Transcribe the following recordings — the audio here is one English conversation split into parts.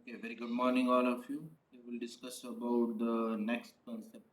Okay, very good morning, all of you. We will discuss about the next concept.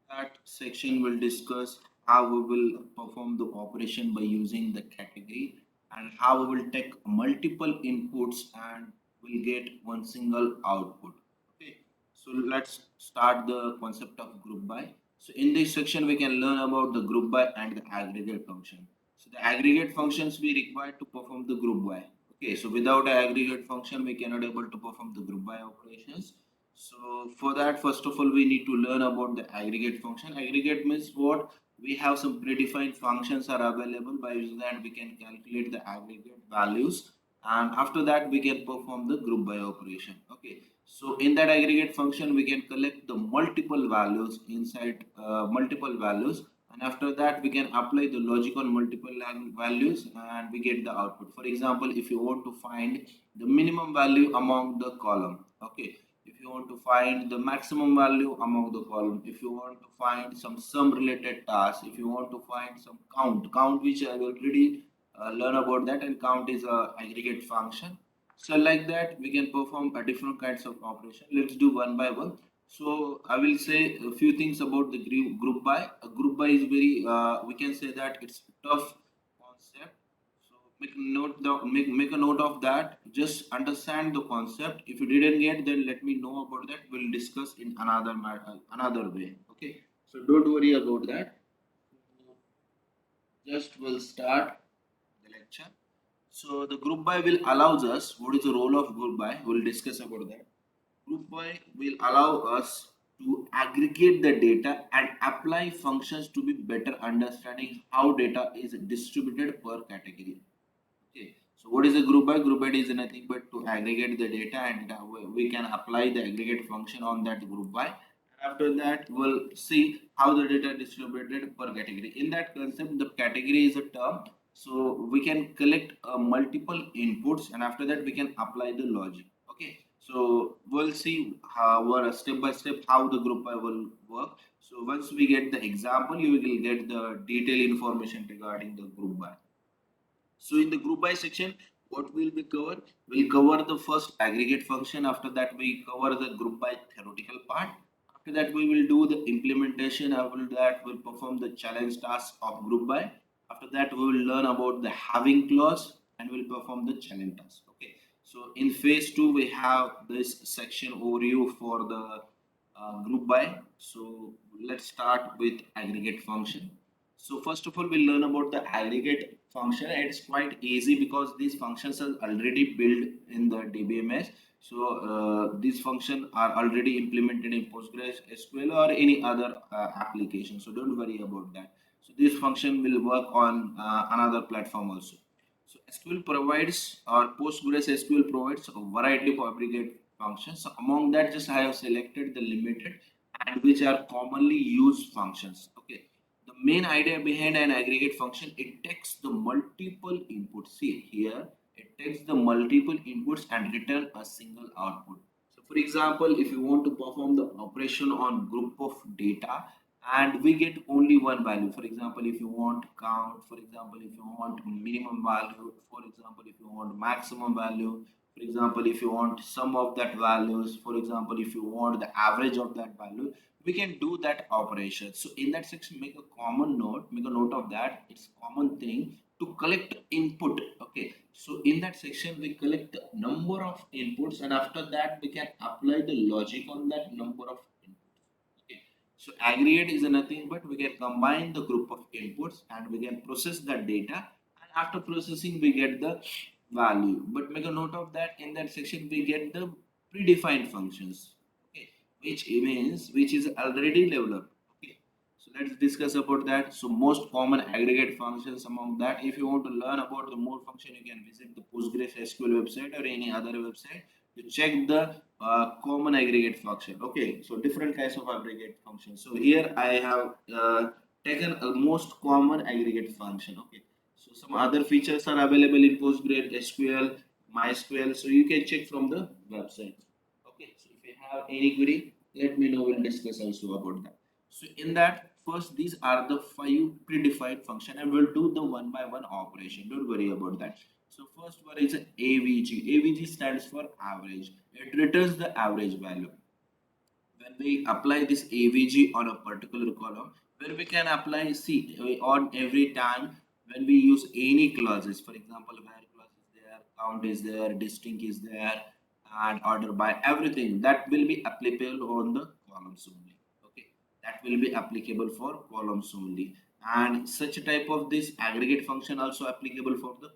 That section will discuss how we will perform the operation by using the category and how we will take multiple inputs and will get one single output. Okay, so let's start the concept of group by. So in this section, we can learn about the group by and the aggregate function. So the aggregate functions we require to perform the group by. Okay, so without an aggregate function, we cannot able to perform the group by operations. So for that, first of all, we need to learn about the aggregate function. Aggregate means what? We have some predefined functions are available. By using that, we can calculate the aggregate values, and after that, we can perform the group by operation. Okay. So in that aggregate function, we can collect the multiple values inside multiple values, and after that, we can apply the logic on multiple values, and we get the output. For example, if you want to find the minimum value among the column, okay, if you want to find the maximum value among the column, if you want to find some sum related task, if you want to find some count which I already learn about that, and count is a aggregate function. So like that we can perform a different kinds of operation. Let's do one by one. So I will say a few things about the group by. A group by is very we can say that it's a tough concept. So make a note of that. Just understand the concept. If you didn't get, then let me know about that. We'll discuss in another matter, another way. Okay. So don't worry about that. Just will start the lecture. So the group by will allows us. What is the role of group by? We'll discuss about that. Group by will allow us to aggregate the data and apply functions to be better understanding how data is distributed per category. Okay. So what is a group by? Group by is nothing but to aggregate the data, and we can apply the aggregate function on that group by. After that, we'll see how the data is distributed per category. In that concept, the category is a term. So we can collect multiple inputs, and after that, we can apply the logic. Okay. So we'll see how step by step how the group by will work. So once we get the example, you will get the detailed information regarding the group by. So in the group by section, what will be covered? We'll cover the first aggregate function. After that, we cover the group by theoretical part. After that, we will do the implementation. After that, we'll perform the challenge task of group by. After that, we will learn about the having clause and we'll perform the challenge task. Okay. So in phase two, we have this section overview for the group by. So let's start with aggregate function. So first of all, we'll learn about the aggregate function. It's quite easy because these functions are already built in the Dbms. So these functions are already implemented in PostgreSQL or any other application. So don't worry about that. So this function will work on another platform also. So SQL provides or PostgreSQL provides a variety of aggregate functions. So among that, just I have selected the limited and which are commonly used functions. Okay, the main idea behind an aggregate function, it takes the multiple inputs. See here, it takes the multiple inputs and return a single output. So for example, if you want to perform the operation on group of data and we get only one value, for example, if you want count, for example, if you want minimum value, for example, if you want maximum value, for example, if you want sum of that values, for example, if you want the average of that value, we can do that operation. So in that section, make a common note, make a note of that. It's common thing to collect input. Okay, so in that section we collect the number of inputs, and after that we can apply the logic on that number of inputs. Okay, so aggregate is nothing but we can combine the group of inputs and we can process that data, and after processing we get the value. But make a note of that, in that section we get the predefined functions. Okay, which means which is already developed. Okay, so let's discuss about that. So most common aggregate functions among that, if you want to learn about the more function, you can visit the PostgreSQL website or any other website to check the common aggregate function. Okay, so different kinds of aggregate functions. So here I have taken a most common aggregate function. Okay, so some other features are available in PostgreSQL, MySQL. So you can check from the website. Okay, so if you have any query, let me know. We'll discuss also about that. So in that, first these are the 5 predefined function, and we'll do the one by one operation. Don't worry about that. So first one is AVG. AVG stands for average. It returns the average value. When we apply this AVG on a particular column, where we can apply, see, on every time when we use any clauses, for example, where clause is there, count is there, distinct is there, and order by, everything that will be applicable on the columns only. Okay, that will be applicable for columns only. And such a type of this aggregate function also applicable for the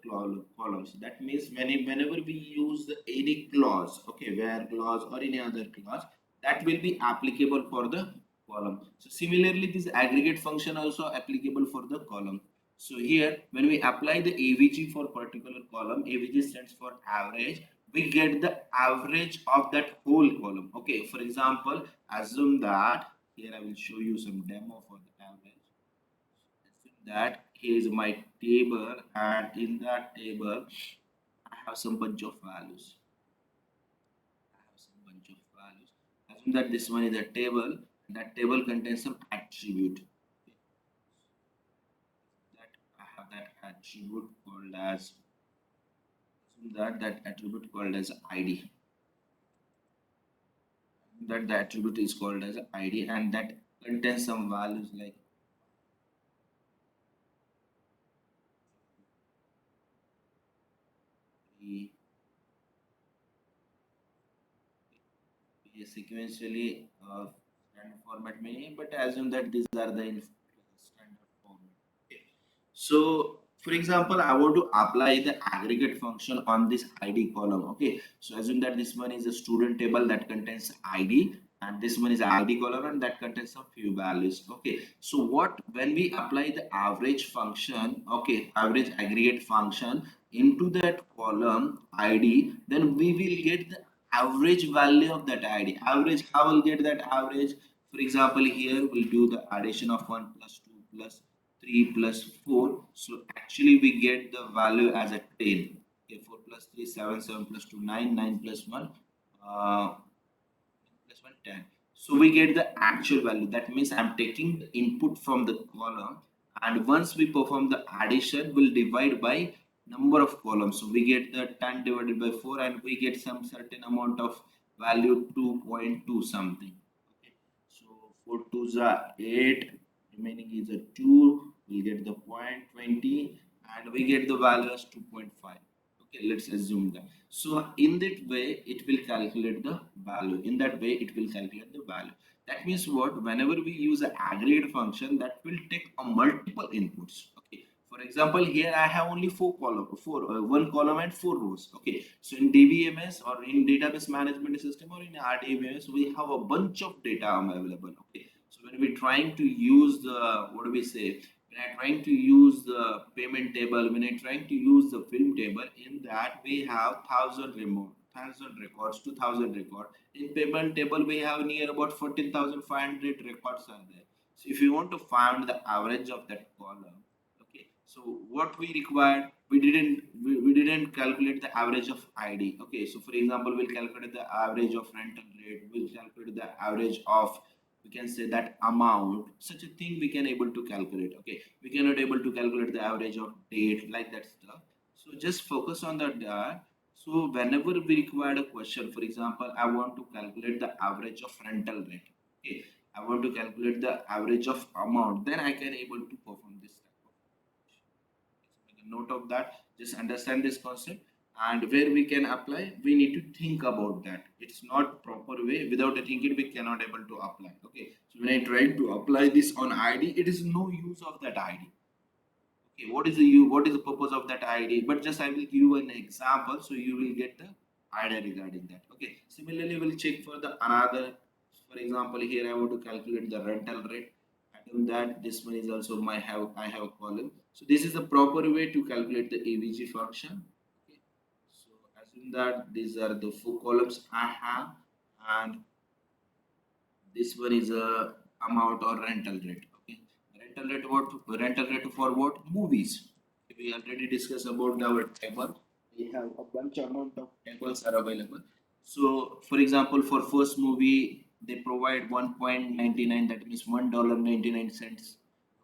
columns. That means whenever we use any clause, okay, where clause or any other clause, that will be applicable for the column. So similarly, this aggregate function also applicable for the column. So here, when we apply the AVG for particular column, AVG stands for average. We get the average of that whole column. Okay, for example, assume that here I will show you some demo for the average. Assume that here is my table, and in that table, I have some bunch of values. I have some bunch of values. Assume that this one is a table. That table contains some attribute. That I have that attribute called as, assume that attribute called as ID. That the attribute is called as ID, and that contains some values like the sequentially standard format may, but assume that these are the standard format. Okay. So, for example, I want to apply the aggregate function on this ID column. Okay, so assume that this one is a student table that contains ID, and this one is ID column and that contains a few values. Okay, so what, when we apply the average function, okay, average aggregate function into that column ID, then we will get the average value of that ID. Average, how will get that average? For example, here we'll do the addition of 1 plus 2 plus 3 plus 4. So actually we get the value as a 10. Okay, 4 plus 3, 7, 7 plus 2, 9, 9 plus 1, uh, plus 1, 10. So we get the actual value. That means I'm taking the input from the column, and once we perform the addition, we'll divide by number of columns. So we get the 10 divided by 4, and we get some certain amount of value, 2.2 something. Okay. So 4 2s are 8, remaining is a 2, we get the point 20, and we get the value as 2.5. Okay, let's assume that. So in that way, it will calculate the value. In that way, it will calculate the value. That means what? Whenever we use an aggregate function, that will take a multiple inputs. Okay. For example, here I have only one column and four rows. Okay. So in DBMS or in database management system or in RDBMS, we have a bunch of data available. Okay. So when we're trying to use the, what do we say? When I'm trying to use the payment table, when I'm trying to use the film table, in that we have thousand records, 2000 records. In payment table, we have near about 14,500 records are there. So if you want to find the average of that column, okay. So what we required, we didn't calculate the average of ID. Okay. So for example, we'll calculate the average of rental rate. We'll calculate the average of, we can say, that amount. Such a thing we can able to calculate. Okay, we cannot able to calculate the average of date, like that stuff. So just focus on that. So whenever we require a question, for example, I want to calculate the average of rental rate. Okay, I want to calculate the average of amount, then I can able to perform this type of. So make a note of that. Just understand this concept, and where we can apply, we need to think about that. It's not proper way. Without thinking, we cannot able to apply. Okay, so when I try to apply this on ID, it is no use of that ID. Okay, what is the purpose of that ID? But just I will give you an example, so you will get the idea regarding that. Okay, similarly we'll check for the another. For example, here I want to calculate the rental rate. Assume that this one is also my I have a column. So this is the proper way to calculate the AVG function. Okay, so assume that these are the four columns I have, and this one is a amount or rental rate. Okay, rental rate, what? Rental rate for what? Movies. We already discussed about our table. We have a bunch amount of tables are available. So for example, for first movie they provide 1.99, that means $1.99.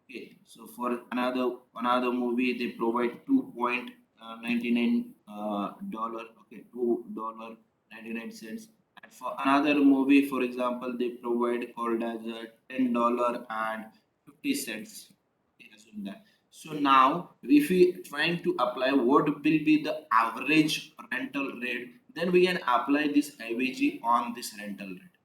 Okay, so for another movie they provide $99 dollar, okay, $2.99. And for another movie, for example, they provide called as $10.50. Okay, assume that. So now, if we trying to apply what will be the average rental rate, then we can apply this AVG on this rental rate,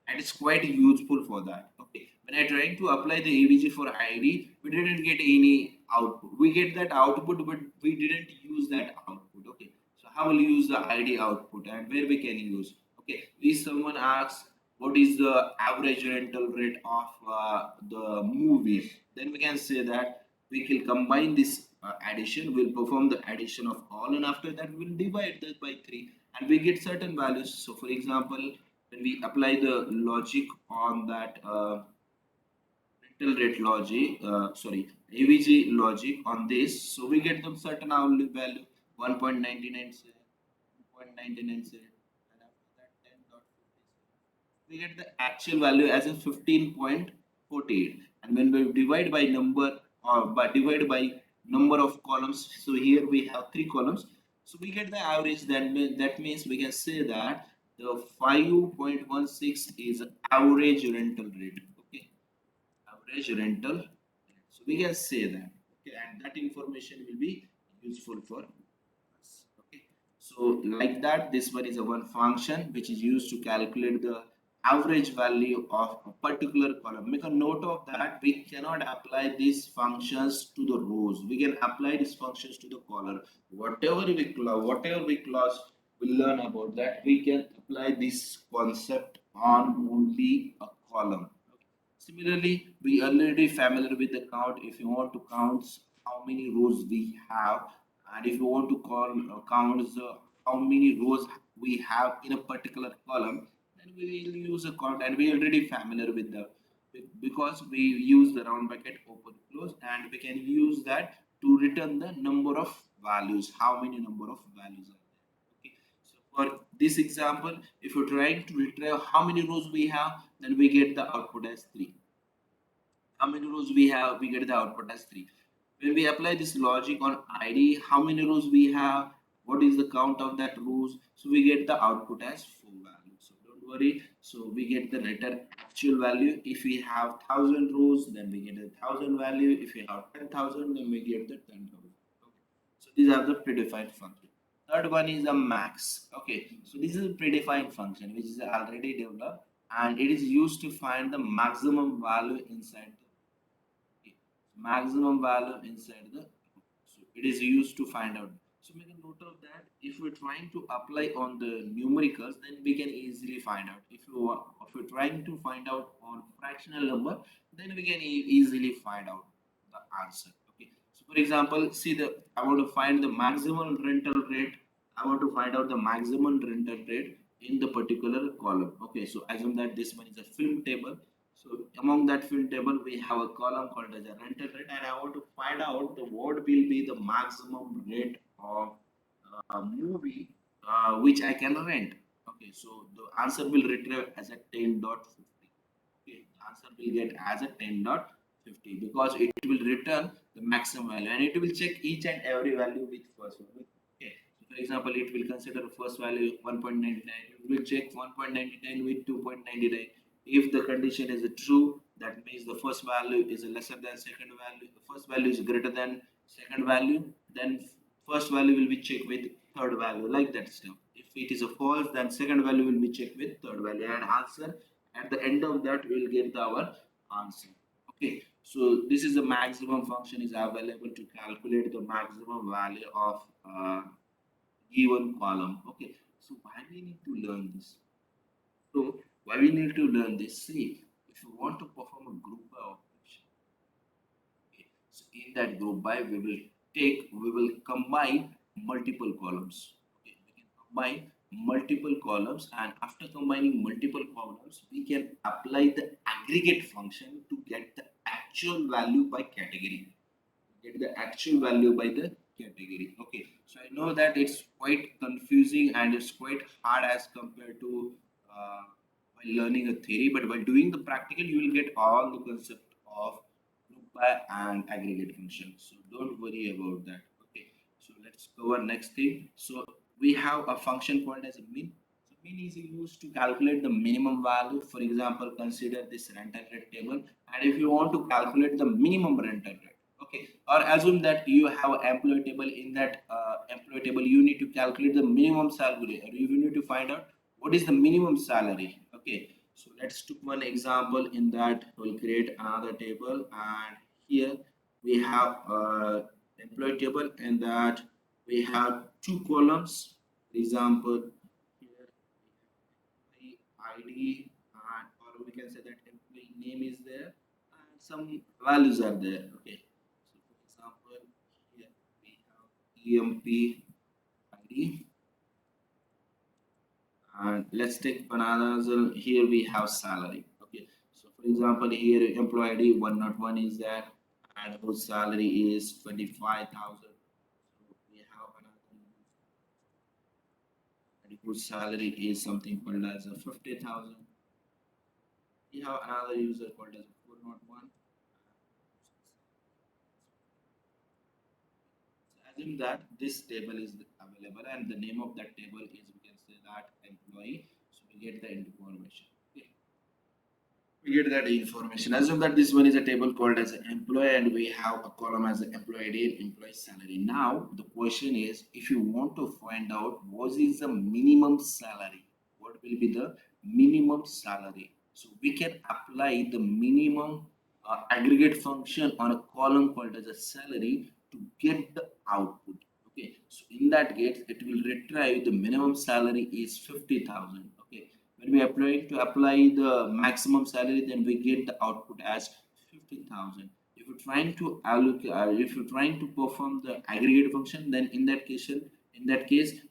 and it's quite useful for that. Okay, when I trying to apply the AVG for ID, we didn't get any output. We get that output, but we didn't use that output. Okay, so how will you use the ID output and where we can use? Okay, if someone asks what is the average rental rate of the movie, then we can say that we will combine this addition, we'll perform the addition of all, and after that we'll divide that by 3 and we get certain values. So for example, when we apply the logic on that rental rate logic, AVG logic on this, so we get the certain hourly value 1.99 cent, 2.99 cent, and after that 10.50 cent. We get the actual value as a 15.48, and when we divide by number or by divide by number of columns, so here we have 3 columns, so we get the average. That means we can say that the 5.16 is average rental rate. Okay, average rental rate. So we can say that. Okay, and that information will be useful for us. Okay, so like that, this one is a one function which is used to calculate the average value of a particular column. Make a note of that. We cannot apply these functions to the rows. We can apply these functions to the column. Whatever we class we learn about that, we can apply this concept on only a column. Similarly, we already familiar with the count. If you want to count how many rows we have, and if you want to count how many rows we have in a particular column, then we will use a count, and we already familiar with the because we use the round bracket open close, and we can use that to return the number of values. How many number of values are there? Okay. So for this example, if you're trying to retrieve how many rows we have, then we get the output as 3. How many rows we have, we get the output as 3. When we apply this logic on id, how many rows we have, what is the count of that rows, so we get the output as 4 values. So don't worry, so we get the return actual value. If we have 1000 rows, then we get a 1000 value. If we have 10,000, then we get the 10,000. Okay, so these are the predefined function. Third one is a max. Okay, so this is a predefined function which is already developed, and it is used to find the maximum value inside the, okay, maximum value inside the, so it is used to find out. So make a note of that. If we're trying to apply on the numericals, then we can easily find out. If we're trying to find out on fractional number, then we can easily find out the answer. Okay, so for example, see, the I want to find the maximum rental rate. I want to find out the maximum rental rate in the particular column. Okay, so assume that this one is a film table. So among that film table, we have a column called as a rental rate, and I want to find out the what will be the maximum rate of movie which I can rent. Okay, so the answer will retrieve as a 10.50. Okay, the answer will get as a 10.50 because it will return the maximum value, and it will check each and every value with first value. Okay, so for example, it will consider first value 1.99. It will check 1.99 with 2.99. If the condition is true, that means the first value is lesser than second value. The first value is greater than second value. Then first value will be checked with third value, like that stuff. If it is a false, then second value will be checked with third value, and answer at the end of that we will get our answer. Okay, so this is the maximum function is available to calculate the maximum value of given column. Okay, so why we need to learn this? So why we need to learn this? See, if you want to perform a group by operation, okay, so in that group by we will combine multiple columns. Okay, we can combine multiple columns, and after combining multiple columns, we can apply the aggregate function to get the actual value by category. Get the actual value by the category. Okay, so I know that it's quite confusing and it's quite hard as compared to while learning a theory, but while doing the practical you will get all the concept of group by and aggregate function, so don't worry about that. Okay, so let's cover next thing. So we have a function called as a min. So min is used to calculate the minimum value. For example, consider this rental rate table, and if you want to calculate the minimum rental rate, okay, or assume that you have an employee table. In that employee table, you need to calculate the minimum salary, or you need to find out what is the minimum salary. Okay, so let's take one example. In that, we'll create another table, and here we have employee table, and that we have two columns. For example, here we have employee ID, and or we can say that employee name is there, and some values are there. Okay, so for example, here we have EMP ID, and let's take another. Here we have salary. Okay, so for example, here employee ID 101 is there, and whose salary is 25,000. So we have another and whose salary is something called as a 50,000. We have another user called as 401. So assume that this table is available, and the name of that table is, we can say that, employee. So we get the information. Okay. We get that information. Assume that this one is a table called as an employee, and we have a column as an employee ID and employee salary. Now the question is, if you want to find out what is the minimum salary, what will be the minimum salary? So we can apply the minimum aggregate function on a column called as a salary to get the output. Okay, so in that case, it will retrieve the minimum salary is 50,000. Okay, when we apply the maximum salary, then we get the output as 50,000. If you're trying to allocate, if you're trying to perform the aggregate function, then in that case,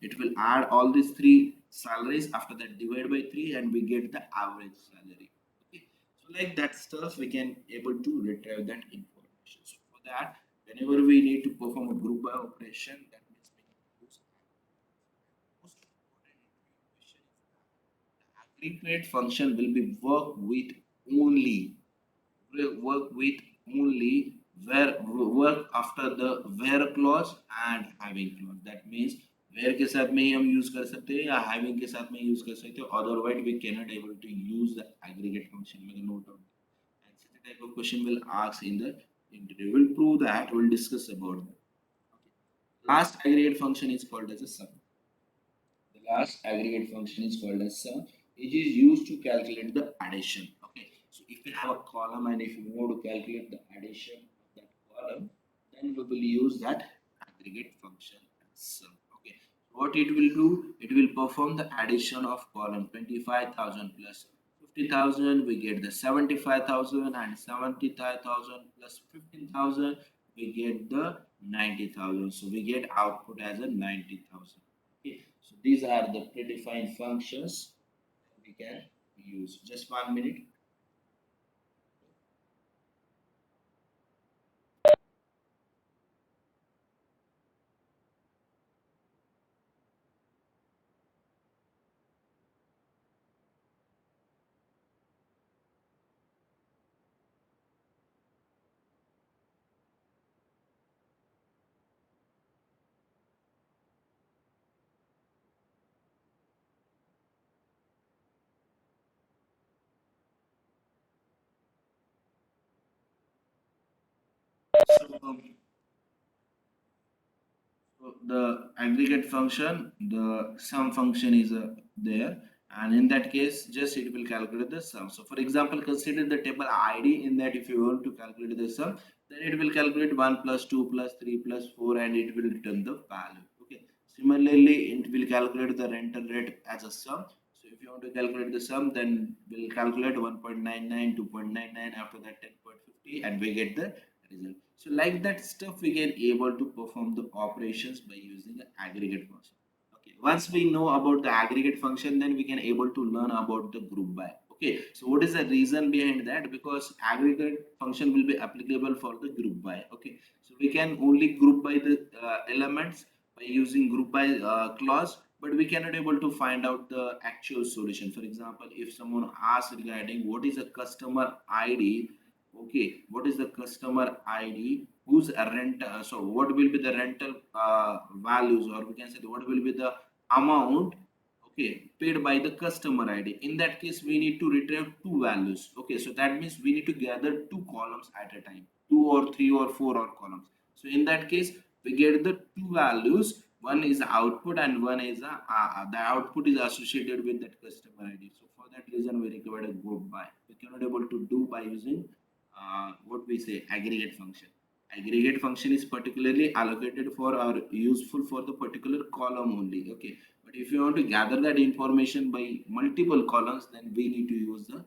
it will add all these three salaries. After that, divide by three, and we get the average salary. Okay, so like that stuff, we can able to retrieve that information. So for that, whenever we need to perform a group by operation, that means we need to use most important information is that the aggregate function will be work with only where work after the where clause and having clause. That means where के साथ में ही हम use कर सकते हैं या having के साथ में use कर सकते हैं. Otherwise we cannot able to use the aggregate function. Make a note of that. And such a type of question will ask in the interview. We'll prove that. We'll discuss about that. Okay. Last aggregate function is called as a sum. The last aggregate function is called as sum. It is used to calculate the addition. Okay, so if you have a column and if you want to calculate the addition of that column, then we will use that aggregate function as sum. Okay, so what it will do, it will perform the addition of column 25,000 plus 50,000. We get the 75,000, and 75,000 plus 15,000. We get the 90,000. So we get output as a 90,000. Okay, so these are the predefined functions that we can use. Just 1 minute. So the aggregate function, the sum function is there, and in that case, just it will calculate the sum. So for example, consider the table ID. In that, if you want to calculate the sum, then it will calculate 1 plus 2 plus 3 plus 4, and it will return the value. Okay. Similarly, it will calculate the rental rate as a sum. So if you want to calculate the sum, then we'll calculate 1.99, 2.99, after that 10.50, and we get the result. So like that stuff, we can able to perform the operations by using the aggregate function. Okay, once we know about the aggregate function, then we can able to learn about the group by. Okay, so what is the reason behind that? Because aggregate function will be applicable for the group by. Okay, so we can only group by the elements by using group by clause, but we cannot able to find out the actual solution. For example, if someone asks regarding what is a customer ID, Okay, what is the customer ID? Whose rent? So what will be the rental values, or we can say what will be the amount? Okay, paid by the customer ID. In that case, we need to retrieve two values. Okay, so that means we need to gather two columns at a time, two or three or four or columns. So in that case, we get the two values. One is output and one is the output is associated with that customer ID. So for that reason, we require a group by. We cannot able to do by using what we say aggregate function. Aggregate function is particularly allocated for or useful for the particular column only. Okay, but if you want to gather that information by multiple columns, then we need to use the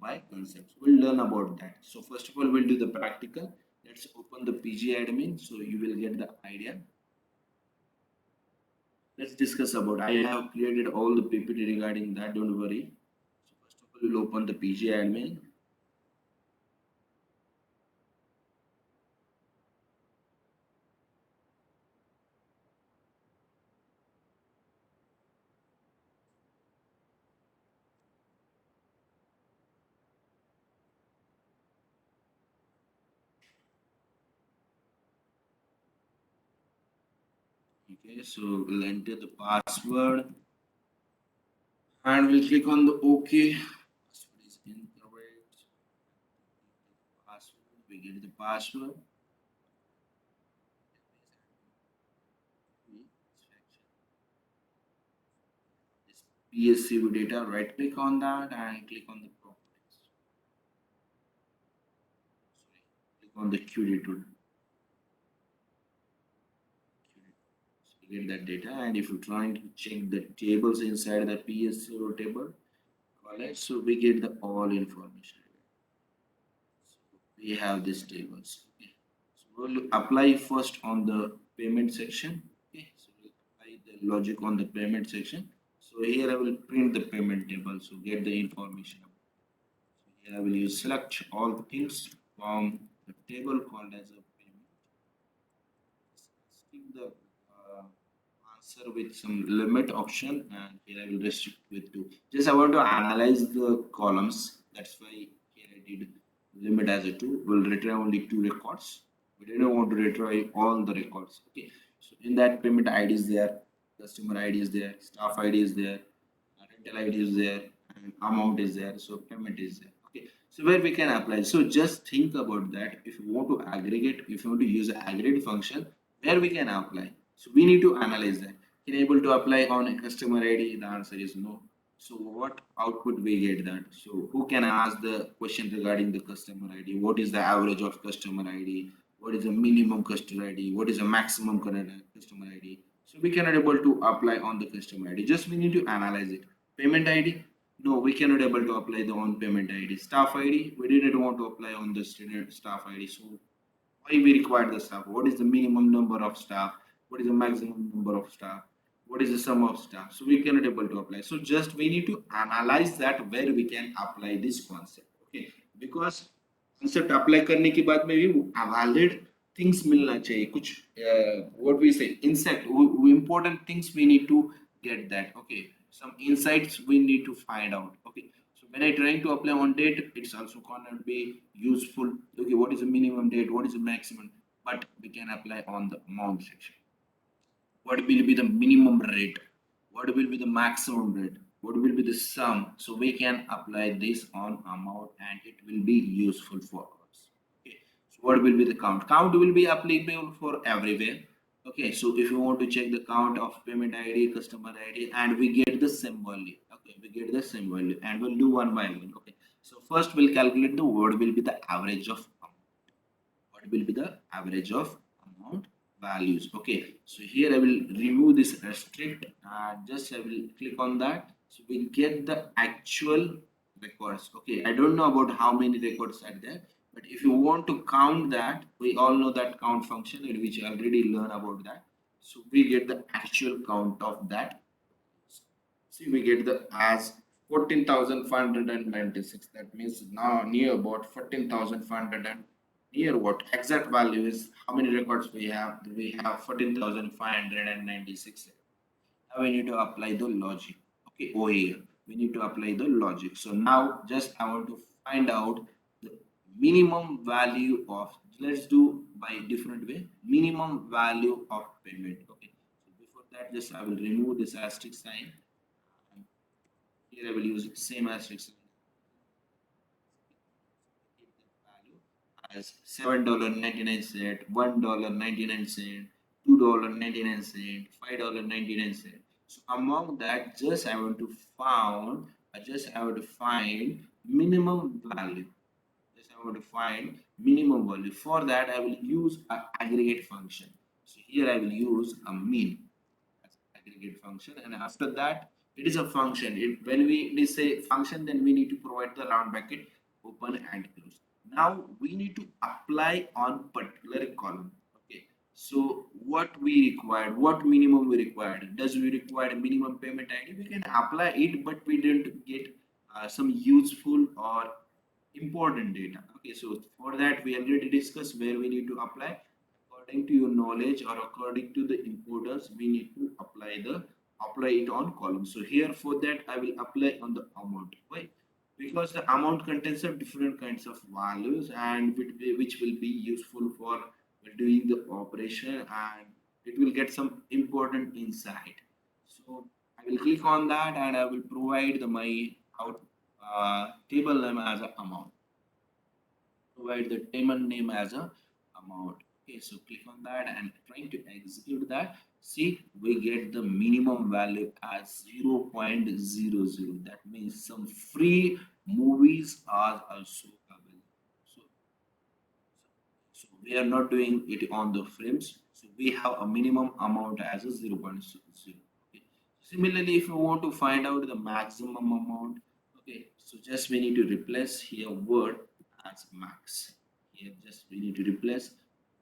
by concepts. We'll learn about that. So first of all, we'll do the practical. Let's open the PG admin so you will get the idea. Let's discuss about. I have created all the PPT regarding that. Don't worry. So first of all, we'll open the PG admin. Okay, so we'll enter the password and we'll click on the OK. Password is incorrect. Password. We get the password. This PSCV data. Right click on that and click on the properties. Sorry, click on the QD tool. So you get that data, and if you're trying to check the tables inside the PSCV table, collect, so we get the all information. So we have these tables. Okay. So we'll apply first on the payment section. Okay, so we'll apply the logic on the payment section. So here I will print the payment table. So get the information. So here I will use select all things from the table called as a payment. Stick the answer with some limit option, and here I will restrict with two. Just I want to analyze the columns. That's why here I did limit as a two. We'll retrieve only two records. We didn't want to retrieve all the records. Okay. So in that payment ID is there, customer ID is there, staff ID is there, rental ID is there, and amount is there. So payment is there. Okay. So where we can apply. So just think about that. If you want to aggregate, if you want to use an aggregate function, where we can apply. So we need to analyze that. Can able to apply on a customer ID? The answer is no. So what output we get that? So who can ask the question regarding the customer ID? What is the average of customer ID? What is the minimum customer ID? What is the maximum current customer ID? So we cannot able to apply on the customer ID. Just we need to analyze it. Payment ID? No, we cannot able to apply the on payment ID. Staff ID? We didn't want to apply on the student staff ID. So why we require the staff? What is the minimum number of staff? What is the maximum number of staff? What is the sum of staff? So we cannot able to apply. So just we need to analyze that where we can apply this concept. Okay, because concept apply करने के बाद में भी valid things मिलना चाहिए कुछ what we say insight important things we need to get that. Okay, some insights we need to find out. Okay, so when I trying to apply on date, it's also gonna be useful. Okay, what is the minimum date, what is the maximum, but we can apply on the amount section. What will be the minimum rate, what will be the maximum rate, what will be the sum. So we can apply this on amount and it will be useful for us. Okay, so what will be the count will be applicable for everywhere. Okay, so if you want to check the count of payment ID, customer ID, and we get the same value. Okay, we get the same value and we'll do one by one. Okay, so first we'll calculate the what will be the average of what will be the average of amount values. Okay, so here I will remove this restrict and just I will click on that. So we get the actual records. Okay, I don't know about how many records are there, but if you want to count that, we all know that count function in which I already learned about that. So we get the actual count of that. See, we get the as 14,596. That means now near about 14,500 and near what exact value is how many records we have. We have 14,596. Now we need to apply the logic. Okay, oh here we need to apply the logic. So now just I want to find out the minimum value of, let's do by different way, minimum value of payment. Okay, so before that, just I will remove this asterisk sign. Here I will use same asterisk sign. Value as $7.99, $1.99, $2.99, $5.99. So among that, just I want to found, just I want to find minimum value. Just I want to find minimum value. For that, I will use an aggregate function. So here I will use a mean as aggregate function, and after that, it is a function. When we say function, then we need to provide the round bracket open and close. Now we need to apply on particular column. Okay, so what we required, what minimum we required, does we require minimum payment ID, we can apply it, but we didn't get some useful or important data. Okay, so for that we already discussed where we need to apply. According to your knowledge or according to the importance, we need to apply it on column. So here for that I will apply on the amount. Why? Because the amount contains of different kinds of values, and which will be useful for doing the operation, and it will get some important insight. So I will click on that and I will provide the my out table name as a amount. Provide the table name as a amount. Okay, so click on that and trying to execute that. See, we get the minimum value as 0.00. That means some free movies are also available. So so we are not doing it on the frames. So we have a minimum amount as a 0.0. Okay. Similarly, if you want to find out the maximum amount, okay, so just we need to replace here word as max. Here just we need to replace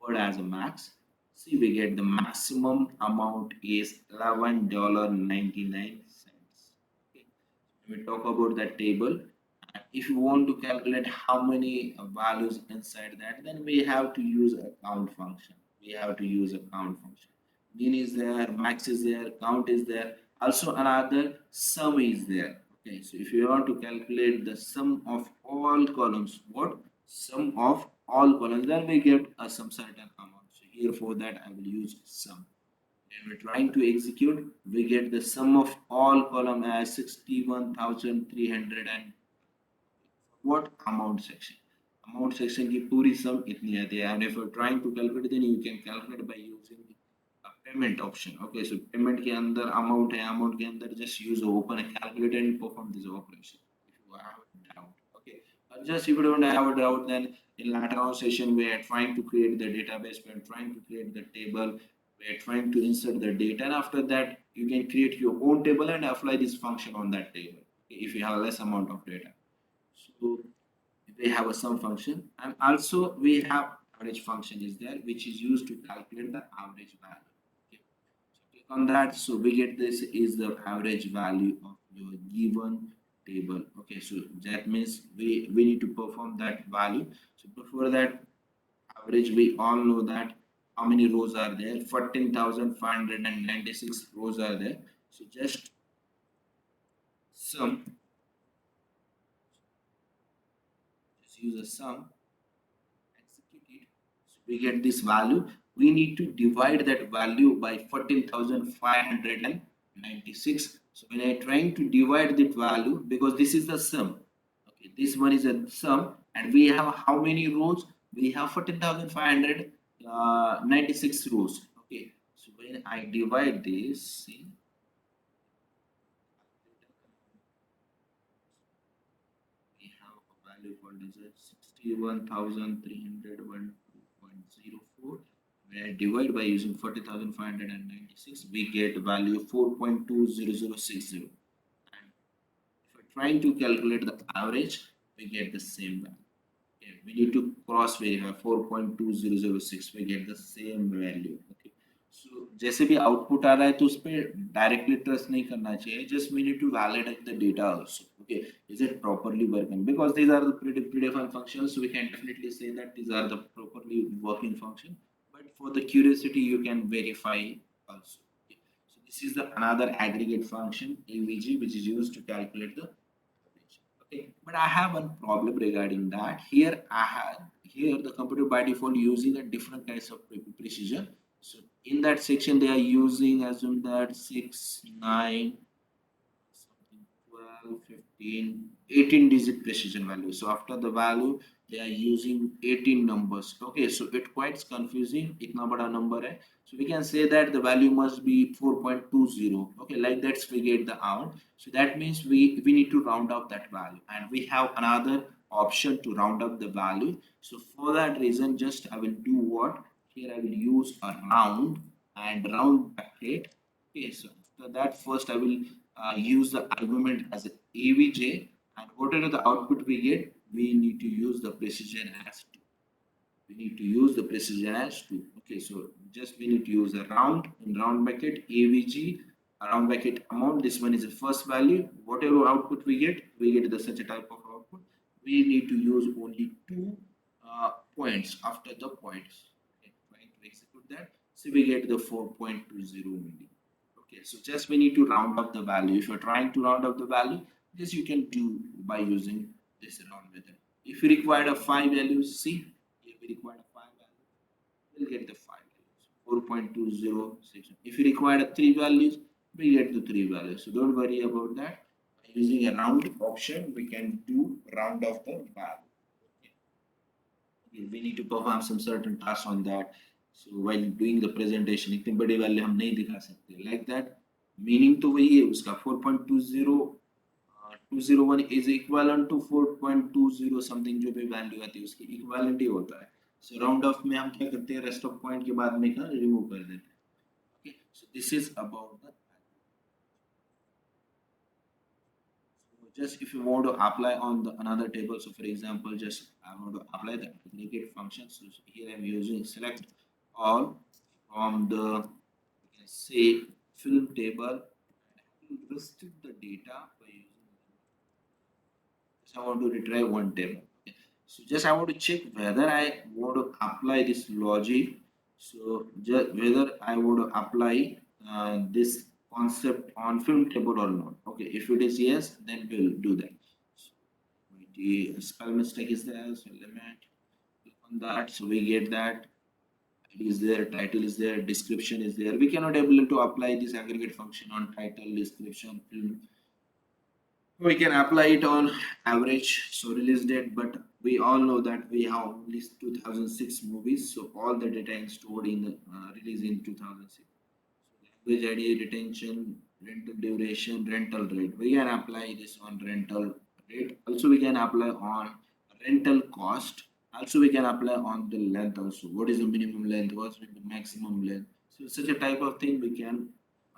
word as a max. See, we get the maximum amount is $11.99. Okay. When we talk about that table, if you want to calculate how many values inside that, then we have to use a count function. We have to use a count function. Mean is there, max is there, count is there, also another sum is there. Okay, so if you want to calculate the sum of all columns, what sum of all columns, then we get some certain amount. So here for that I will use sum. When we're trying to execute, we get the sum of all column as 61,300 and what amount section. Amount section की पूरी sum इतनी आती है, and if you're trying to calculate, then you can calculate by using a payment option. Okay, so payment के अंदर amount है, amount के अंदर just use open a calculator and perform this operation. If you have a doubt, okay. Just if you don't have a doubt, then in later on session we are trying to create the database, we are trying to create the table, we are trying to insert the data, and after that you can create your own table and apply this function on that table. Okay, if you have less amount of data. So we have a sum function, and also we have average function is there, which is used to calculate the average value. Okay. So click on that. So we get this is the average value of your given table. Okay, so that means we need to perform that value. So before that average, we all know that how many rows are there, 14,596 rows are there. So just sum, just use a sum, execute it. So we get this value. We need to divide that value by 14,596. So when I trying to divide that value, because this is the sum. Okay, this one is a sum, and we have how many rows? We have 14,596 rows. Okay, so when I divide this, see, we have a value called as 61,301.04. When I divide by using 40,596, we get value 4.20060. And if we're trying to calculate the average, we get the same value. Okay, we need to cross verify 4.2006, we get the same value. Okay, so जैसे भी output आ रहा है तो उस पर directly trust नहीं करना चाहिए, just we need to validate the data also. Okay, is it properly working? Because these are the predefined functions, so we can definitely say that these are the properly working function, but for the curiosity you can verify also. Okay. So this is the another aggregate function avg, which is used to calculate the average. Okay, but I have one problem regarding that. Here the computer by default using a different kinds of precision. So in that section they are using assume that 6, 9, something 12, 15, 18 digit precision value. So after the value they are using 18 numbers. Okay, so it quite confusing. इतना बड़ा number है. So we can say that the value must be 4.20. Okay, like that's we get the out. So that means we need to round up that value, and we have another option to round up the value. So for that reason, just I will do what here I will use a round and round bracket. Okay, so after that first I will use the argument as a AVJ, and whatever the output we get, we need to use the precision as 2. We need to use the precision as 2. Okay, so just we need to use a round in round bracket AVG, a round bracket amount. This one is the first value. Whatever output we get the such a type of output. We need to use only two points after the points. Okay, trying to execute that. So we get the 4.20 only. Okay, so just we need to round up the value. If you're trying to round up the value, this you can do by using this round method. If you require a 5 values, see, if we require a 5 values, we'll get the 5 values, 4.206. If you require a 3 values, we get the 3 values. So don't worry about that. By using a round option, we can do round of the value. We need to perform some certain tasks on that. So while doing the presentation इतनी बड़ी value हम नहीं दिखा सकते like that. Meaning तो वही है उसका 4.20 201 is equivalent to 4.20 समथिंग जो भी वैल्यू आती है उसकी इक्विवेलेंट ही होता है. सो राउंड ऑफ में हम क्या करते हैं रेस्ट ऑफ पॉइंट के बाद में का रिमूव कर देते हैं. Okay, so this is about the just if you want to apply on the another table. So for example, just I want to apply the aggregate function. So here I'm using select all from the, you can say, film table, and restrict the data by using just I want to retrieve one table. Okay. So just I want to check whether I want to apply this logic. So just whether I want to apply this concept on film table or not. Okay, if it is yes, then we'll do that. So the spell mistake is there, so limit click on that. So we get that it is there, title is there, description is there. We cannot able to apply this aggregate function on title, description, film. We can apply it on average, so release date, but we all know that we have only 2006 movies, so all the data is stored in the release in 2006. So language ID, retention, rental duration, rental rate. We can apply this on rental rate. Also, we can apply on rental cost. Also, we can apply on the length also. What is the minimum length? What's the maximum length? So, such a type of thing we can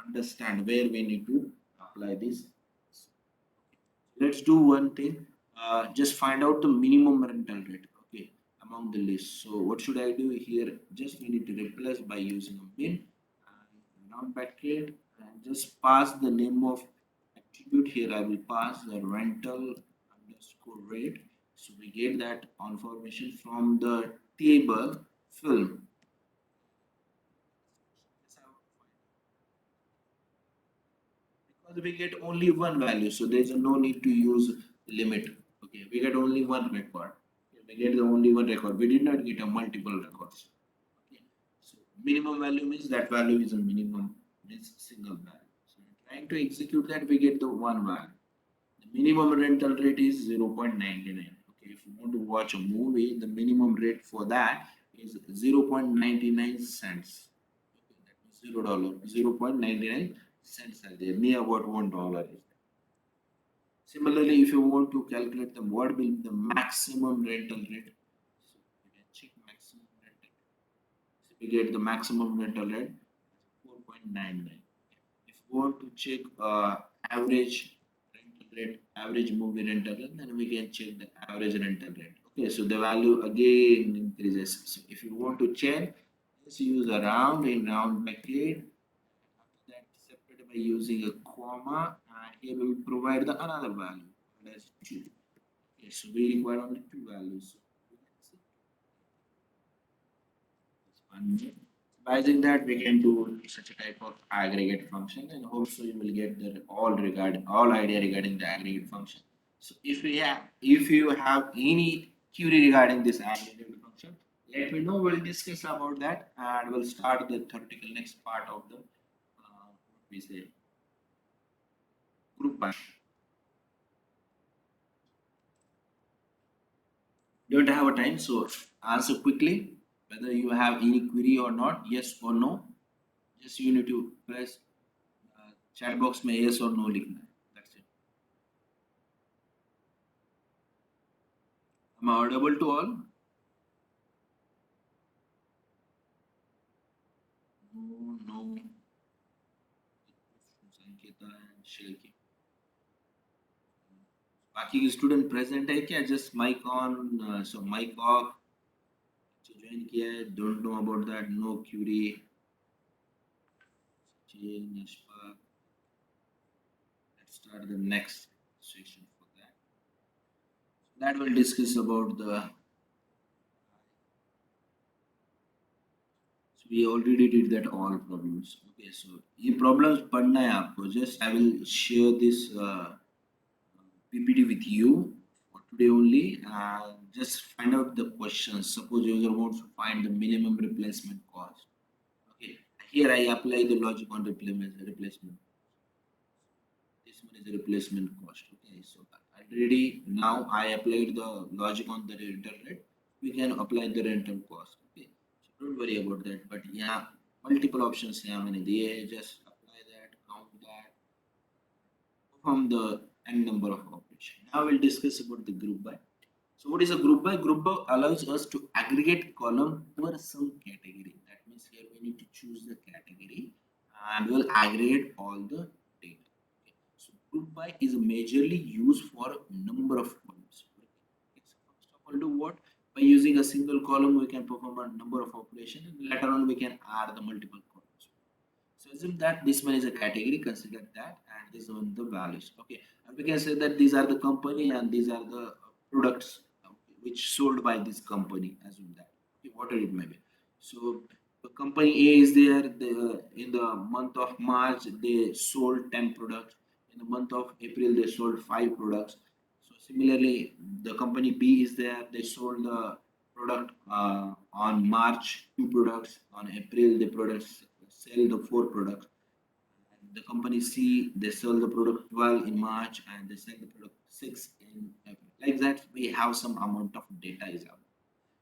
understand where we need to apply this. Let's do one thing. Just find out the minimum rental rate. Okay, among the list. So what should I do here? Just we need to replace by using a bin and non bracket and just pass the name of attribute here. I will pass the rental underscore rate. So we get that information from the table film. Because we get only one value, so there's no need to use limit. Okay, we get only one record. Okay, we get the only one record. We did not get a multiple records. Okay, so minimum value means that value is a minimum, means single value. So trying to execute that, we get the one value. The minimum rental rate is 0.99. Okay, if you want to watch a movie, the minimum rate for that is 0.99 cents. Okay, that means $0. 0.99 cents are there, near about $1 is there. Similarly, if you want to calculate the what will be the maximum rental rate, so you can check maximum rental rate. So we get the maximum rental rate 4.99. If you want to check average rental rate, average movie rental rate, then we can check the average rental rate. Okay, so the value again increases. So if you want to check, just use a round in round bracket. After that, separate by using a comma, and here we will provide the another value. That's 2. Okay, so we require only 2 values. So we can see this one. By using that, we can do such a type of aggregate function, and also you will get the all idea regarding the aggregate function. So if you have any query regarding this aggregate function, let me know. We'll discuss about that and we'll start the theoretical next part of the what we say group by. Don't have a time, so answer quickly whether you have any query or not, yes or no. Just you need to press chat box में yes or no लिखना है. That's it. Am I audible to all? No, no. संकेता and Shilki. बाकी के student present है क्या? Just mic on, so mic off जो join किया है, don't know about that, no query. Let's start the next section for that. That will discuss about the. So we already did that all problems. Okay, so ये problems पढ़ना है आपको. Just I will share this PPT with you for today only. Just find out the questions. Suppose user wants to find the minimum replacement cost. Okay, here I apply the logic on replacement. This one is a replacement cost. Okay, so already now I applied the logic on the rental rate. We can apply the rental cost. Okay, so don't worry about that. But yeah, multiple options here. मैंने दिए, just apply that, count that, perform the n number of operations. Now we'll discuss about the group by. So what is a group by? Group by allows us to aggregate column over some category. That means here we need to choose the category and we'll aggregate all the data. Okay. So group by is majorly used for a number of columns. Okay. So first of all, do what? By using a single column, we can perform a number of operations, and later on we can add the multiple columns. So assume that this one is a category, consider that, and this one the values. Okay, and we can say that these are the company and these are the products which sold by this company. Assume that. Okay, whatever it may be. So the company A is there. In the month of March, they sold 10 products. In the month of April, they sold 5 products. So similarly, the company B is there. They sold the product on March 2 products. On April, the products sell the 4 products. And the company C, they sell the product 12 in March and they sell the product 6 in April. Like that, we have some amount of data is out.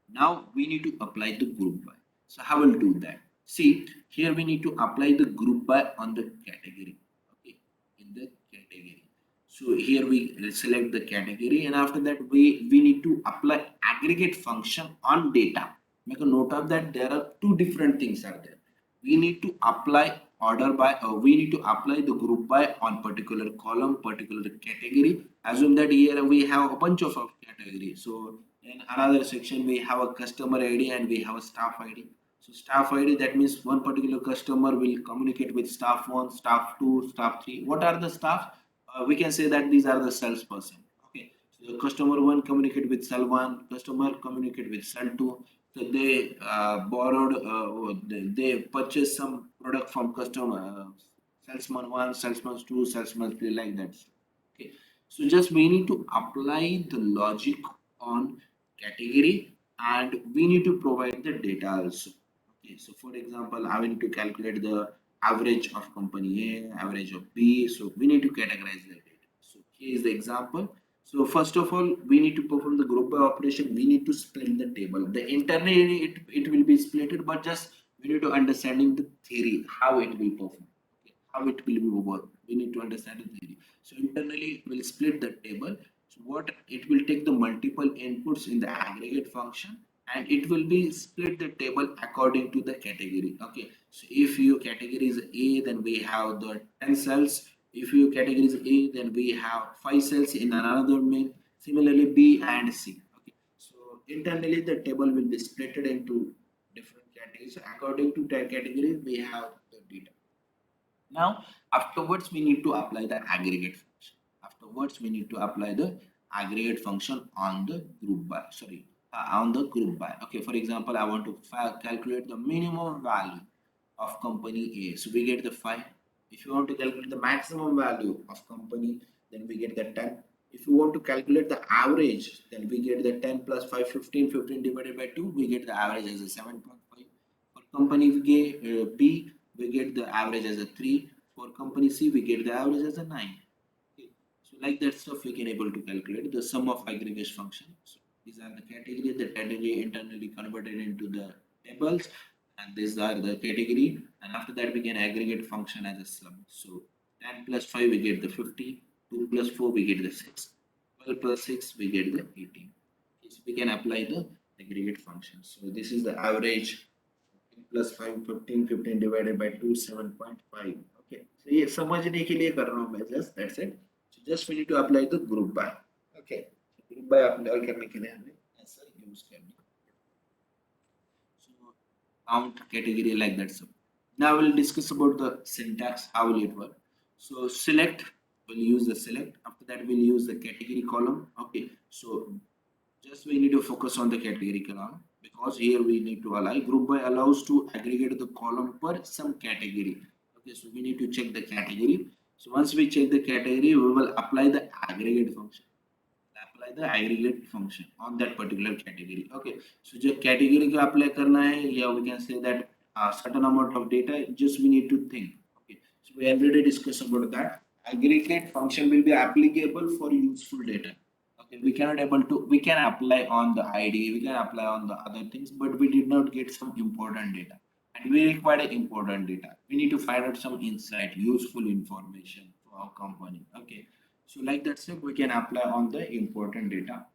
Now we need to apply the group by. So how will do that? See, here we need to apply the group by on the category. Okay, in the category. So here we select the category and after that we need to apply aggregate function on data. Make a note of that there are two different things are there. We need to apply order by we need to apply the group by on particular column, particular category. Assume that here we have a bunch of categories. So in another section we have a customer ID and we have a staff ID. So staff ID, that means one particular customer will communicate with staff 1, staff 2, staff 3. What are the staff? We can say that these are the salesperson. Okay, so the customer 1 communicate with sell 1, customer communicate with sell 2. So they borrowed, they purchased some product from customer, salesman 1, salesman 2, salesman 3, like that. Okay, so just we need to apply the logic on category and we need to provide the data also. Okay, so for example, I need to calculate the average of company A, average of B. So we need to categorize the data. So here is the example. So first of all, we need to perform the group by operation. We need to split the table. The internally it will be splitted, but just we need to understanding the theory, how it will perform. Okay, how it will be work. We need to understand the theory. So internally we'll split the table. So what it will take the multiple inputs in the aggregate function and it will be split the table according to the category. Okay, so if your category is A, then we have the 10 cells. If your category is A, then we have 5 cells in another main. Similarly, B and C. Okay, so internally the table will be split into different categories. So according to that category, we have the data. Now, afterwards, we need to apply the aggregate function. Afterwards, we need to apply the aggregate function on the group by. Sorry, on the group by. Okay, for example, I want to calculate the minimum value of company A. So we get the 5. If you want to calculate the maximum value of company, then we get the 10. If you want to calculate the average, then we get the 10 plus 5, 15, 15 divided by 2, we get the average as a 7.5. For company B, we get the average as a 3. For company C, we get the average as a 9. Okay. So like that stuff, we can able to calculate the sum of aggregation function. So these are the category internally converted into the tables, and these are the category, and after that we can aggregate function as a sum. So 10 plus 5 we get the 50, 2 plus 4 we get the 6, 12 plus 6 we get the 18. Okay, so we can apply the aggregate function. So this is the average. 15 plus 5, 15, 15 divided by 2, 7.5. Okay, so ये समझने के लिए कर रहा हूँ मैं, just that's it. So just we need to apply the group by. Okay, group by apply करने के लिए हमें ऐसा use करना. So count category like that. So now we'll discuss about the syntax, how will it work. So select, we'll use the select. After that we'll use the category column. Okay, so just we need to focus on the category column, because here we need to allow group by allows to aggregate the column per some category. Okay, so we need to check the category. So once we check the category, we will apply the aggregate function. Apply the aggregate function on that particular category. Okay, so जो category को apply करना है, या we can say that certain amount of data, just we need to think. Okay, so we already discussed about that. Aggregate function will be applicable for useful data. Okay, we cannot able to, we can apply on the ID, we can apply on the other things, but we did not get some important data, and we require important data. We need to find out some insight, useful information for our company. Okay, so like that step we can apply on the important data.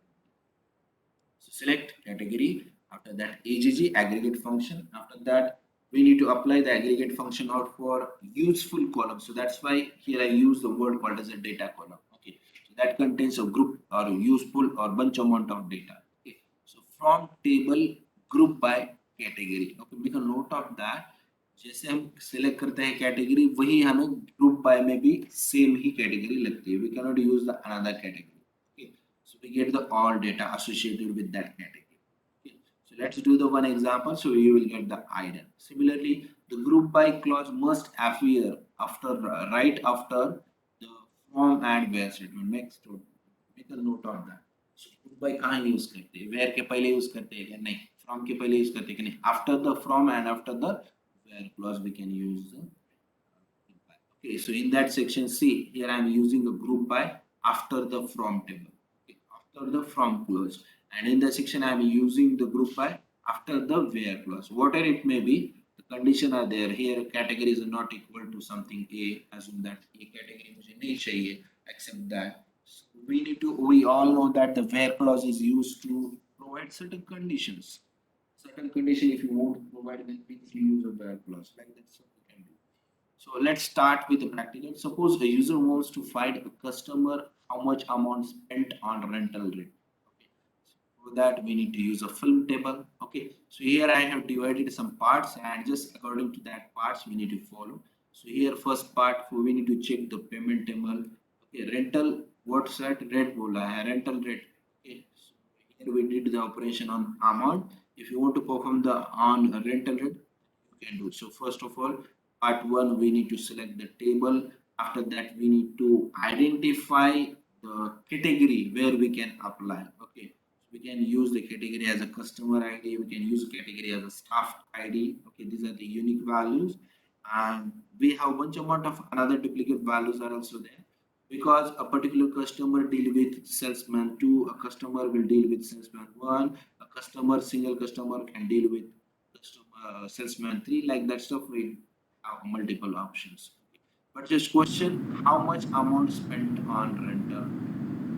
So select category, after that AGG aggregate function, after that we need to apply the aggregate function out for useful column. So that's why here I use the word called as a data column. Okay, so that contains a group or useful or bunch amount of data. Okay, so from table group by category. Okay, make a note of that. जैसे हम select करते हैं category, वही हमें group by में भी same ही category लगती है. We can not use the another category. Okay, so we get the all data associated with that category. Okay, so let's do the one example, so you will get the idea. Similarly, the group by clause must appear after right after the from and where statement. Next, make a note of that. So group by कहाँ use करते हैं, where के पहले use करते हैं क्या, नहीं, from के पहले यूज करते हैं कि नहीं, after the from and after the where clause we can use the group by. Okay, so in that section, see here I am using a group by after the from table. Okay, after the from clause, and in the section I am using the group by after the where clause. Whatever it may be, the condition are there. Here categories are not equal to something A. Assume that A category मुझे नहीं चाहिए, accept that. So we need to, we all know that the where clause is used to provide certain conditions. Certain condition, if you want to provide, then means you use a where clause. Like that, so we can do. So let's start with the practical. Suppose a user wants to find a customer how much amount spent on rental rate. Okay. So for that we need to use a film table. Okay. So here I have divided some parts, and just according to that parts we need to follow. So here first part, we need to check the payment table. Okay. Rental, what's that rate bola hai, rental rate. Okay. So here we did the operation on amount. If you want to perform the on rental rate, you can do. So first of all, part 1 we need to select the table. After that we need to identify the category where we can apply. Okay, so we can use the category as a customer ID, we can use category as a staff ID. Okay, these are the unique values, and we have bunch amount of another duplicate values are also there, because a particular customer deal with salesman 2, a customer will deal with salesman 1, a customer, single customer can deal with customer salesman 3, like that stuff. We have multiple options. But just question, how much amount spent on rental?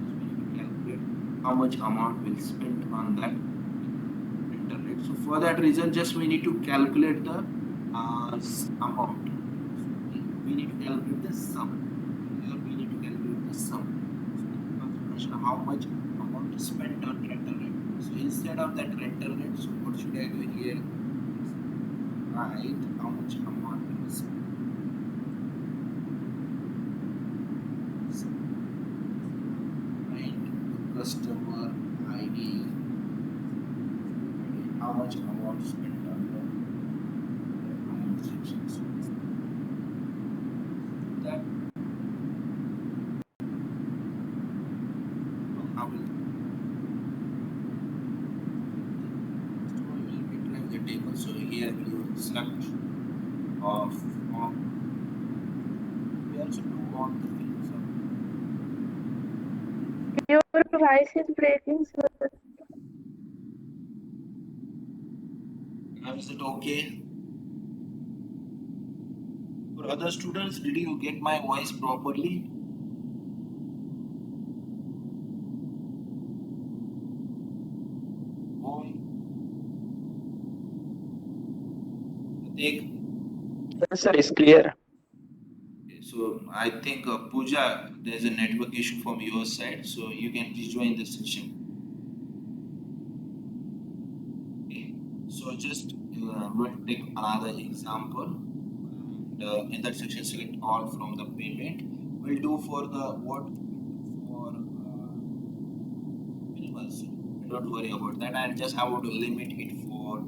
So we need to calculate how much amount will spend on that rental rate. So for that reason, just we need to calculate the amount. So we need to calculate the sum. Here we need to calculate the sum. So it becomes a question, how much amount is spent on rental rate. So instead of that rental rate, so what should I do here? Write how much amount will be spent. Customer ID, how much amount spent on the amount sections. That concept of we also do on the film. Your voice is breaking, sir. Now is it okay? For other students, did you get my voice properly? Om, Pratik. Yes, sir, it's clear. So I think Pooja, there's a network issue from your side, so you can rejoin the session. Okay. So just we'll take another example, and in that section select all from the payment. We'll do for the what for minimals. Don't worry about that. I just have to limit it for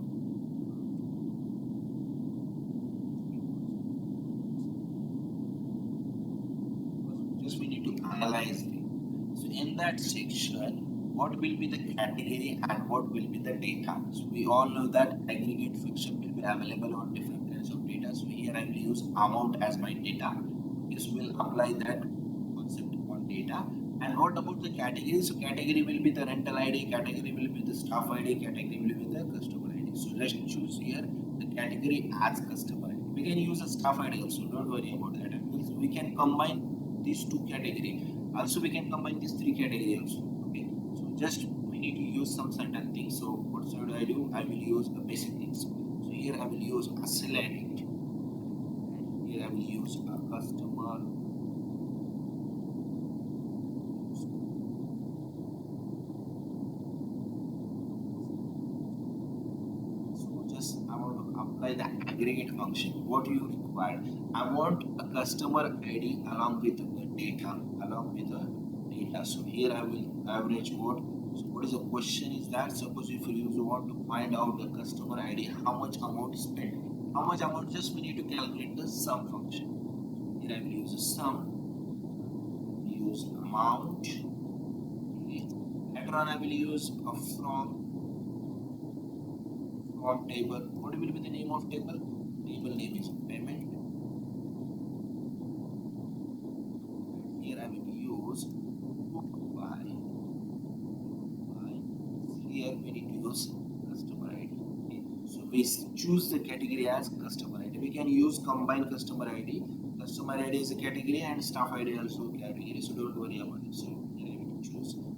just we need to analyze it. So in that section, what will be the category and what will be the data? So we all know that aggregate function will be available on different kinds of data. So here I will use amount as my data. This will apply that concept on data. And what about the category? So category will be the rental ID, category will be the staff ID, category will be the customer ID. So let's choose here the category as customer ID. We can use a staff ID also, don't worry about that. We can combine these two categories. Also, we can combine these three categories also. Okay, so just we need to use some certain things. So what should I do? I will use the basic things. So here I will use a select. Here I will use a customer. So just I want to apply the aggregate function. What you require? I want a customer ID along with the data, So here I will average what. So what is the question is that suppose if you want to find out the customer ID, how much amount spent, how much amount just we need to calculate the sum function. Here I will use a sum, use amount. Okay. Later on I will use a from table. What will be the name of table? Table name is payment. Here I will use by. Here we need to use customer ID. Okay. So we choose the category as customer ID. We can use combined customer ID. Customer ID is a category and staff ID also a category. So don't worry about it. So here I will choose customer.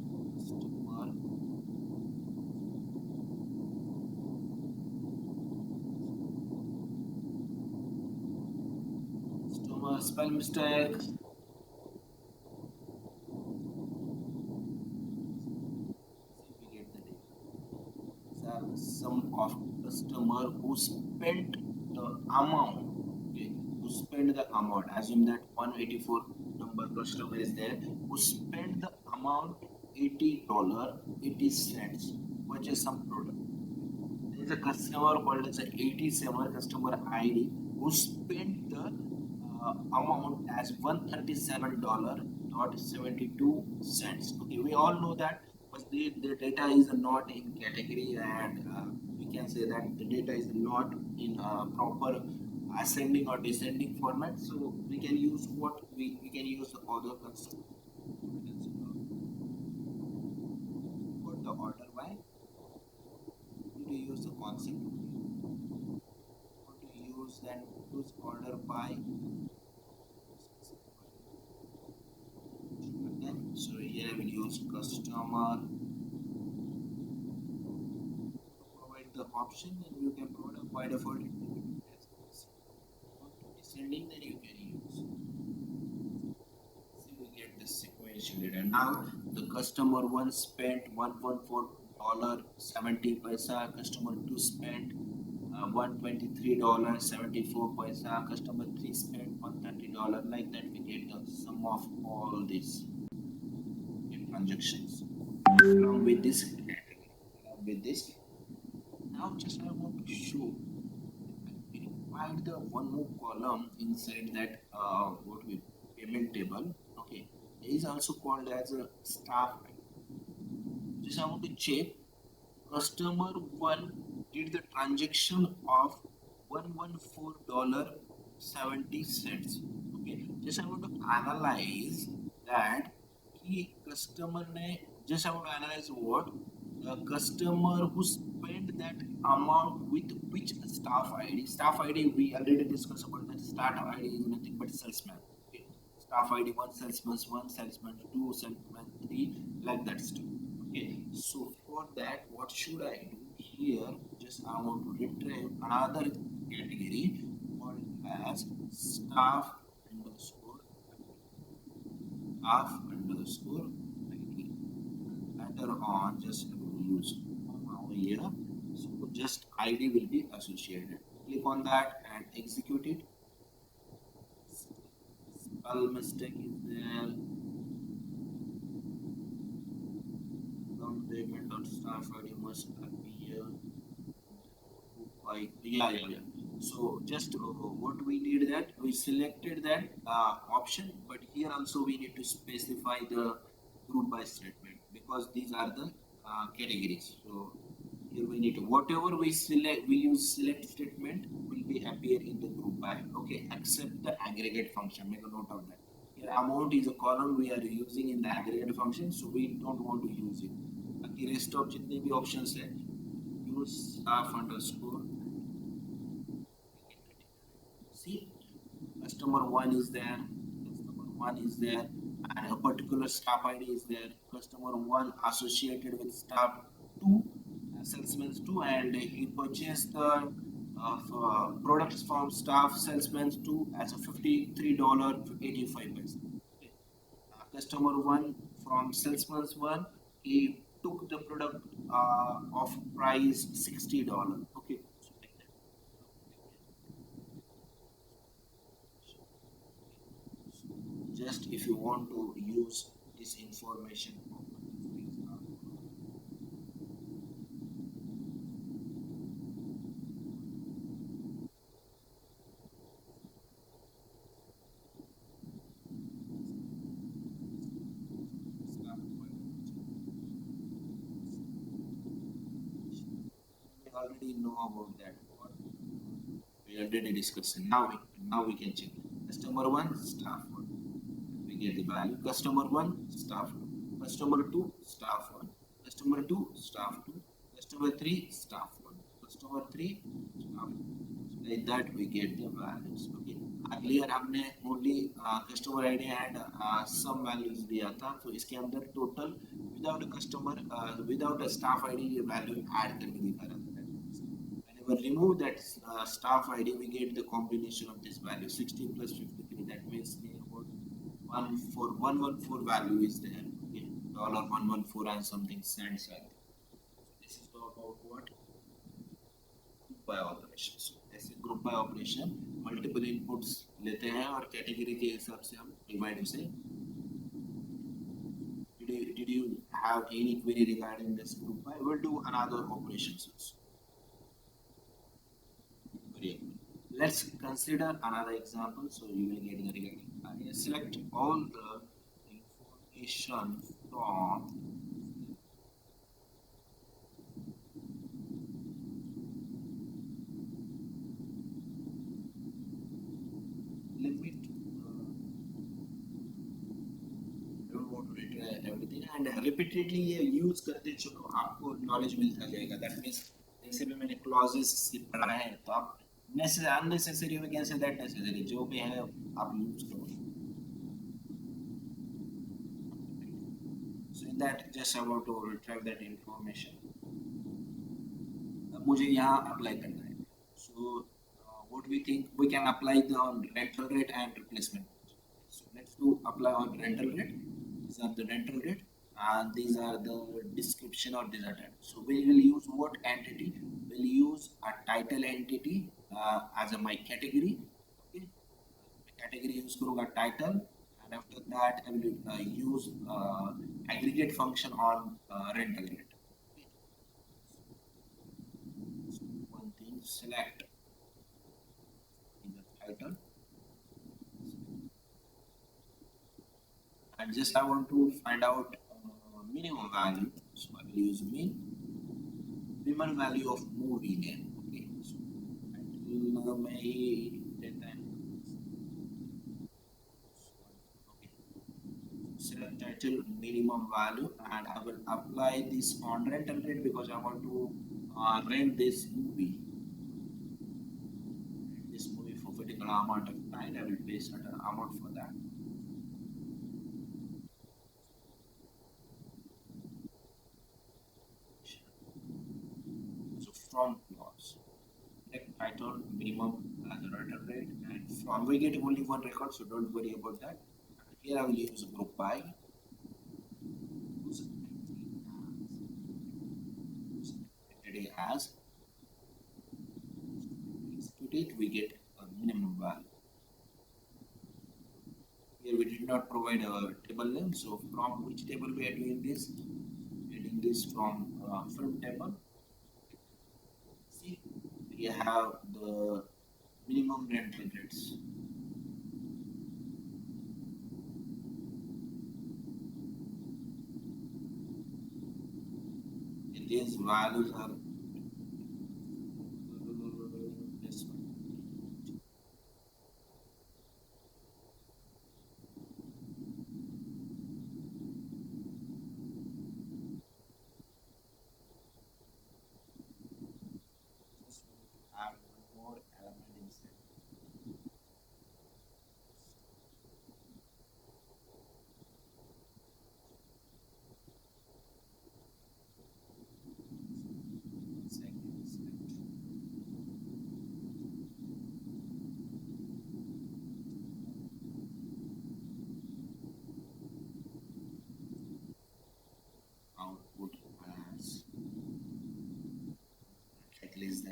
Customer spell mistake. Sum of customer who spent the amount. Okay, who spent the amount. Assume that 184 number customer is there who spent the amount $80.80 purchase some product. There is a customer called as a 87 customer ID who spent the amount as $137.72. Okay, we all know that, but the data is not in category, and we can say that the data is not in proper ascending or descending format. So we can use what we can use the order concept. What the order by? We need to use the concept. What to use then? Use order by. So here I will use customer. Provide the option, and you can provide a by default descending, then you can use. So we get the sequential data. Now the customer one spent $114.70. Customer two spent $123.74. Customer three spent $130. Like that, we get the sum of all these transactions along with this category. Now just I want to show we required the one more column inside that what we payment table. Okay, it is also called as a staff. Just I want to check customer one did the transaction of $114.70. Okay, just I want to analyze that key customer ne, just I want to analyze what the customer who spent that amount with which staff ID. Staff ID we already discussed about that. Staff ID is nothing but salesman. Okay, staff ID one, salesman one, salesman two, salesman three, like that stuff. Okay, so for that, what should I do here? Just I want to retrieve another category called as staff underscore ID. Later on, just use over here. So just ID will be associated. Click on that and execute it. Spell mistake is there. Down payment or staff ID must appear. Yeah. So just what we did that we selected that option, but here also we need to specify the group by statement because these are the categories. So here we need to whatever we select, we use select statement will be appear in the group by. Okay, except the aggregate function. Make a note of that. Here amount is a column we are using in the aggregate function, so we don't want to use it. बाकी rest of जितने भी options है use staff underscore. See, customer one is there, and a particular staff ID is there. Customer one associated with staff two, salesman two, and he purchased the products from staff salesman two as a $53.85. Okay. Customer one from salesman one, he took the product of price $60. Okay. So like that. Just if you want to use this information we already know about that. We already discussed. Now we can check. Customer one, staff one. We get the value. Customer one, staff one. Customer two, staff one. Customer two, staff two. Customer three, staff one. Customer three, staff one. So like that we get the values. Okay. Earlier हमने only customer ID and some values दिया था, तो इसके अंदर total without a customer without a staff ID ये value add करके दिखा रहा था. Whenever remove that staff ID, we get the combination of this value 60 plus 53. That means about 114 value is there. Okay, dollar 114 and something cents. So this is about what group by operation. So ऐसे group by operation multiple inputs लेते हैं और category के हिसाब से हम divide उसे. Did you have any query regarding this group by? We'll do another operations also. Let's consider another example so you will get the regarding. Select all the information from limit. Don't want to retrieve everything and repeatedly ये use करते चलो आपको knowledge मिलता जाएगा. That means जैसे भी मैंने clauses से पढ़ा है तो आप unnecessary we can say that necessary जो भी है आप use करो. So in that just I want to retrieve that information. अब मुझे यहाँ apply करना है. So what we think we can apply the on rental rate and replacement. So let's do apply on rental rate. These are the rental rate and these are the description or data type. So we will use what entity? We'll use a title entity as a my category. Okay, category use करूँगा title and after that I will use aggregate function on rental rate. Okay. So one thing, select in the title and just I want to find out minimum value. So I will use minimum value of movie name. Okay, so may data okay. Select title minimum value and I will apply this on rental rate because I want to rent this movie for particular amount of time. I will pay certain amount for that. So from clause, select title minimum as a rental rate, and from we get only one record, so don't worry about that. Here I will use group by. Entity as execute it, we get a minimum value. Here we did not provide a table name, so from which table we are doing this? We are doing this from film table. See, we have the minimum rental rates. And these values are this one. Just want to add one more element inside. Second select. Output as at least the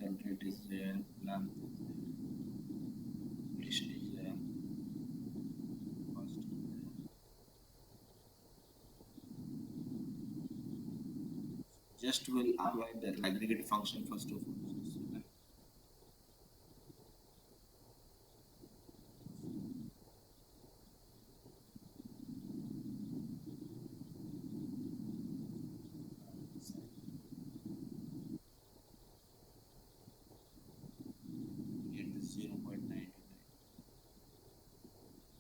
rental rate is there, length is there, duration is there, cost is there. Just will apply the aggregate function first of all. So select. Get the 0.99.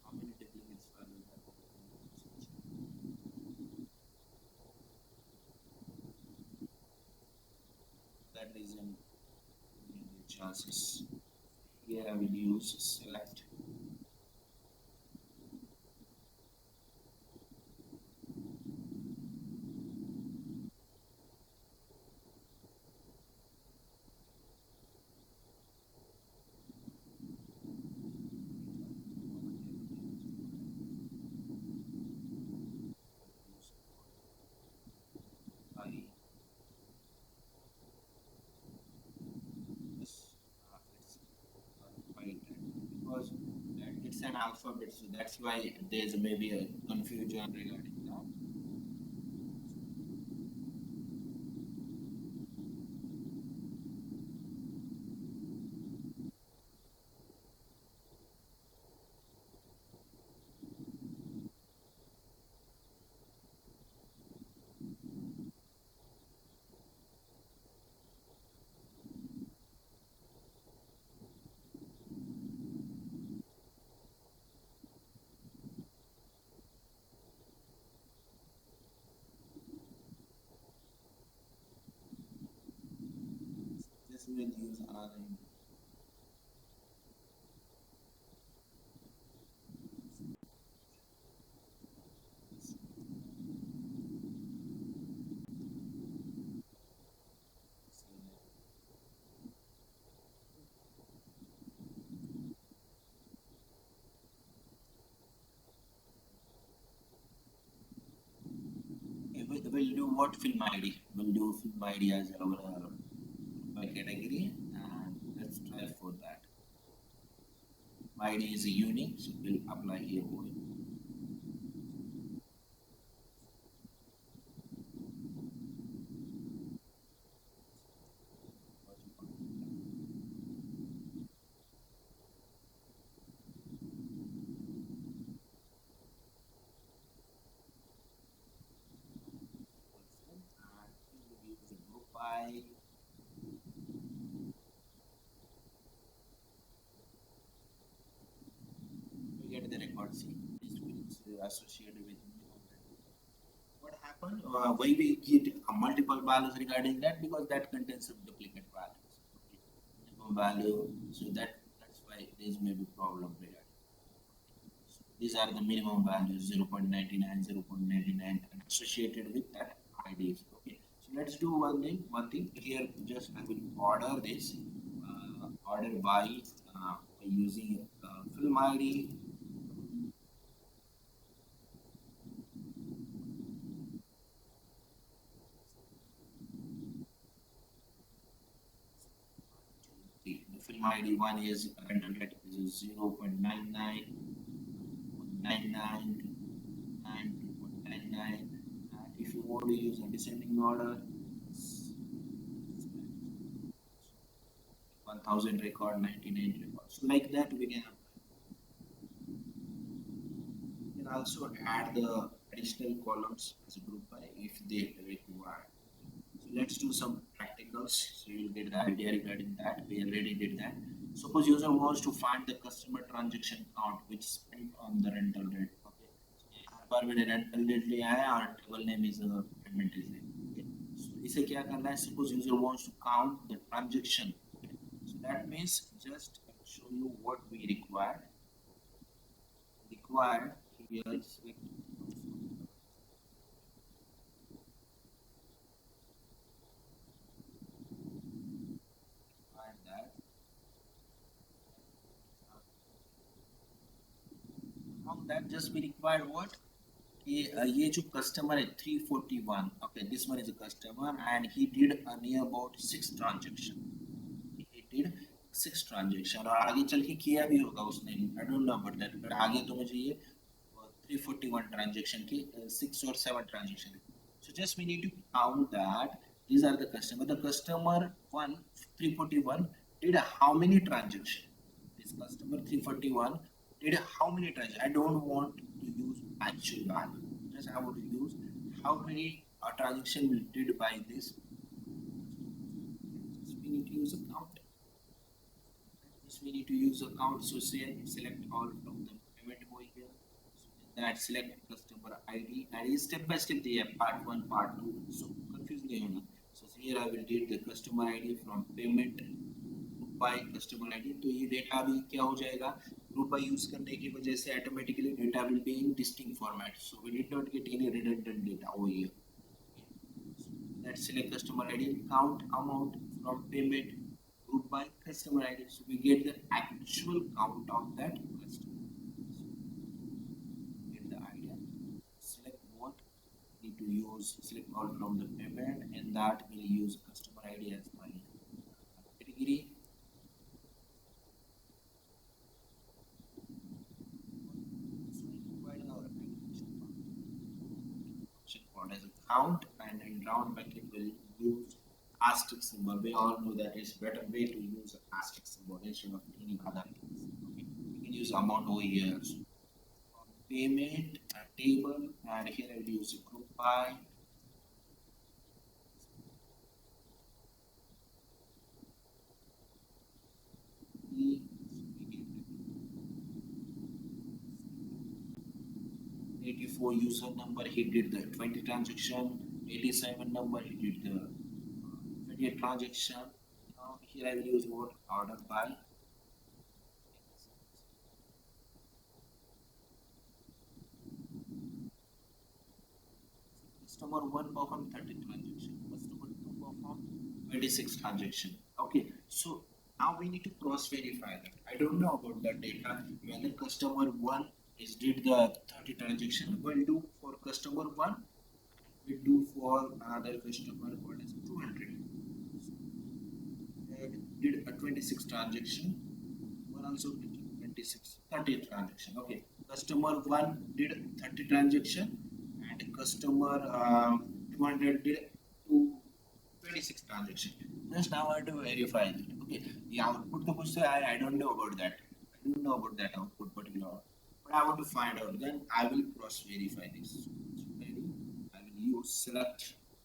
How many duplicates value that? That reason the chances. Here I will use select. I this it's quite because it's an alphabet, so that's why there's maybe a confusion regarding that. This will use another input. We'll do what film ID? We'll do film ID as our by category, and let's try for that. ID is unique, so we'll apply here only. And here we use the group by record C. This will associated with minimum value. What happened? Why we get multiple values regarding that? Because that contains some duplicate values. Okay. Minimum value. So that's why there may be problem regarding. So these are the minimum values 0.99, 0.99 associated with that IDs. Okay. So let's do one thing here. Just I will order this. Order by using film ID. The film ID one is rental rate is 0.99, and if you want to use a descending order, 1000 record, 99 record. So like that we can also add the additional columns as a group by if they require. So let's do some practicals. So you'll get the idea regarding that. We already did that. Suppose user wants to find the customer transaction count which spent on the rental rate. Okay. So यहाँ पर मैंने rental rate लिया है और table name is payment is name. Okay. So इसे क्या करना है? Suppose user wants to count the transaction. Okay. So that means just show you what we require. Required here is that from that just we require what ये जो customer है 341 okay this one is a customer and he did near about 6 transaction he did 6 transaction और आगे चल के किया भी होगा उसने I don't know about that but आगे तो मुझे ये 341 transaction की 6 or 7 transaction so just we need to count that these are the customer 1 341 did how many transaction this customer 341 did how many transactions. I don't want to use actual value. Just I want to use how many transactions we did by this. Just we need to use a count. Just we need to use a count. So say select all from the payment over here. So in that select customer ID and step by step they have part 1, part 2. So confused नहीं होना. So here I will read the customer ID from payment by customer ID. तो ये data भी क्या हो जाएगा group by use करने की वजह से automatically data will be in distinct format so we did not get any redundant data over here. Let's select customer ID count amount from payment group by customer ID so we get the actual count of that customer. Get the idea. Select what need to use select all from the payment and that will use customer ID as my category. As a count and in round bracket will use asterisk symbol. We all know that it's better way to use asterisk symbol instead of any other things. Okay. You can use amount over here. So, payment table and here I will use a group by. E 84 user number he did the 20 transaction 87 number he did the 28 transaction now here I will use what order by customer 1 perform 30 transaction customer 2 perform 26 transaction okay so now we need to cross verify that I don't know about the data whether customer 1 is did the 30 transaction will do for customer 1 we do for another customer what is 200 and did a 26 transaction one also did 26 30 transaction okay customer 1 did 30 transaction and customer 200 did 26 transaction just now I have to verify that okay the output to push I don't know about that I don't know about that output particular but I want to find out then I will cross verify this I will use select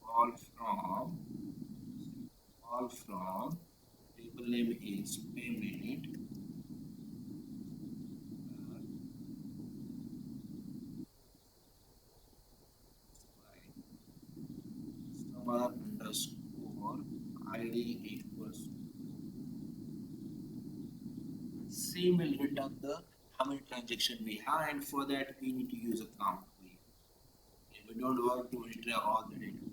all from table name is payment ID equals same will return the how many transaction we have, and for that we need to use a count. We don't want to enter all the data.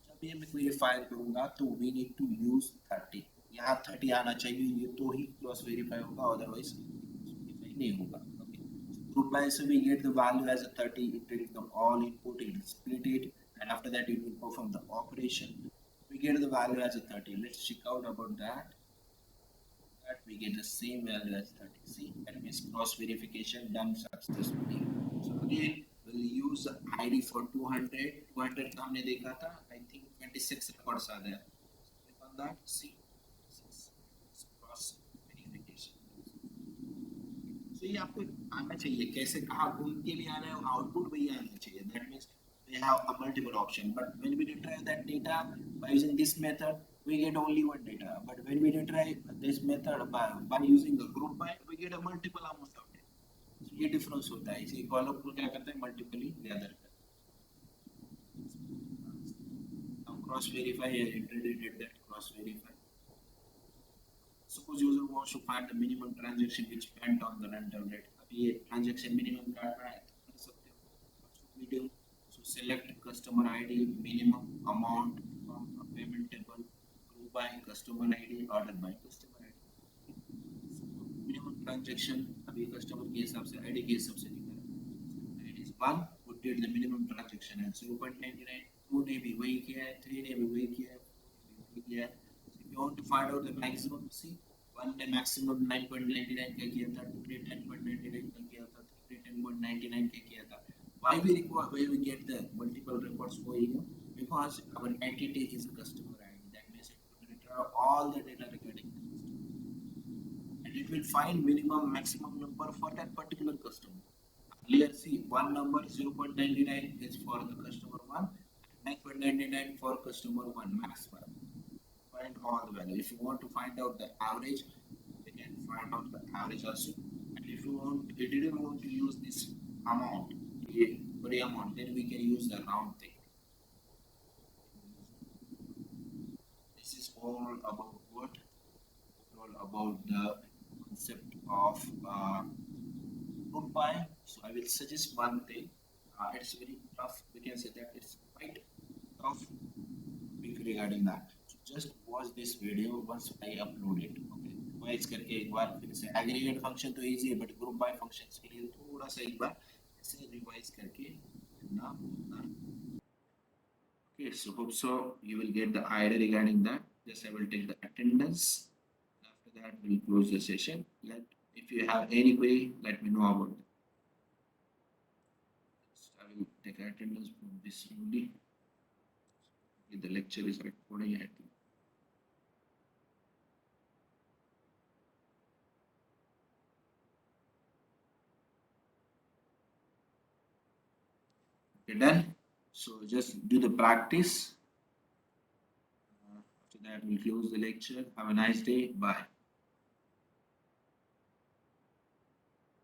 जब ये मैं query file करूंगा तो we need to use 30, यहाँ 30 आना चाहिए, ये तो ही क्रॉस वेरीफाई होगा, अदरवाइज नहीं होगा. Group by, so we get the value as a 30, it will come all input, it will split it, and after that it will perform the operation. We get the value as a 30. Let's check out about that. We get the same value as 30. See, that means cross verification done successfully. So again, we'll use the ID for 200. 200 हमने देखा था, I think 26 records are there. So click on that. See, cross verification. So ये आपको आना चाहिए, कैसे कहाँ घूम के भी आना है, आउटपुट भी आना चाहिए. That means we have a multiple option, but when we retrieve that data by using this method, we get only one data. But when we retrieve this method by using the group by, we get a multiple amount of data. So ये difference होता है. इसे column को क्या करते हैं, multiply gather करते हैं. Now cross verify here, integrated that cross verify. Suppose user wants to find the minimum transaction which went on the rental rate. अभी ये transaction minimum काटना है, तो कर सकते हो. What should we do? So select customer ID, minimum amount from a payment table, group by customer ID, order by customer ID. So minimum transaction अभी customer के हिसाब से ID के हिसाब से निकाला. ID is 1, we did the minimum transaction and 0.99. 2 ने भी वही किया है, 3 ने भी वही किया है, 4 ने भी वही किया है. You want to find out the maximum, see, one ने maximum 9.99 का किया था, 2 ने 10.99 का किया था, 3 ने 10.99 का किया था. Why we require, why we get the multiple records for you? Because our entity is a customer ID. That means it will retrieve all the data regarding the customer, and it will find minimum, maximum number for that particular customer. Here, see, one number 0.99 is for the customer 1, 9.99 for customer 1, max 1. Find all the value. If you want to find out the average, you can find out the average also. And if you didn't want to use this amount, the amount, then we can use the round thing. This is all about what? All about the concept of group by. So I will suggest one thing. It's very tough. We can say that it's quite tough regarding that. Just watch this video once I upload it. Okay, revise करके एक बार फिर से. Aggregate function तो easy है, but group by functions के लिए थोड़ा सा एक बार इसे revise करके ना होता. Okay, so hope so you will get the idea regarding that. Just I will take the attendance. After that, we'll close the session. If you have any query, let me know about it. I will take attendance from this only. The lecture is recording, I think. Okay, done. So just do the practice. After that, we'll close the lecture. Have a nice day. Bye.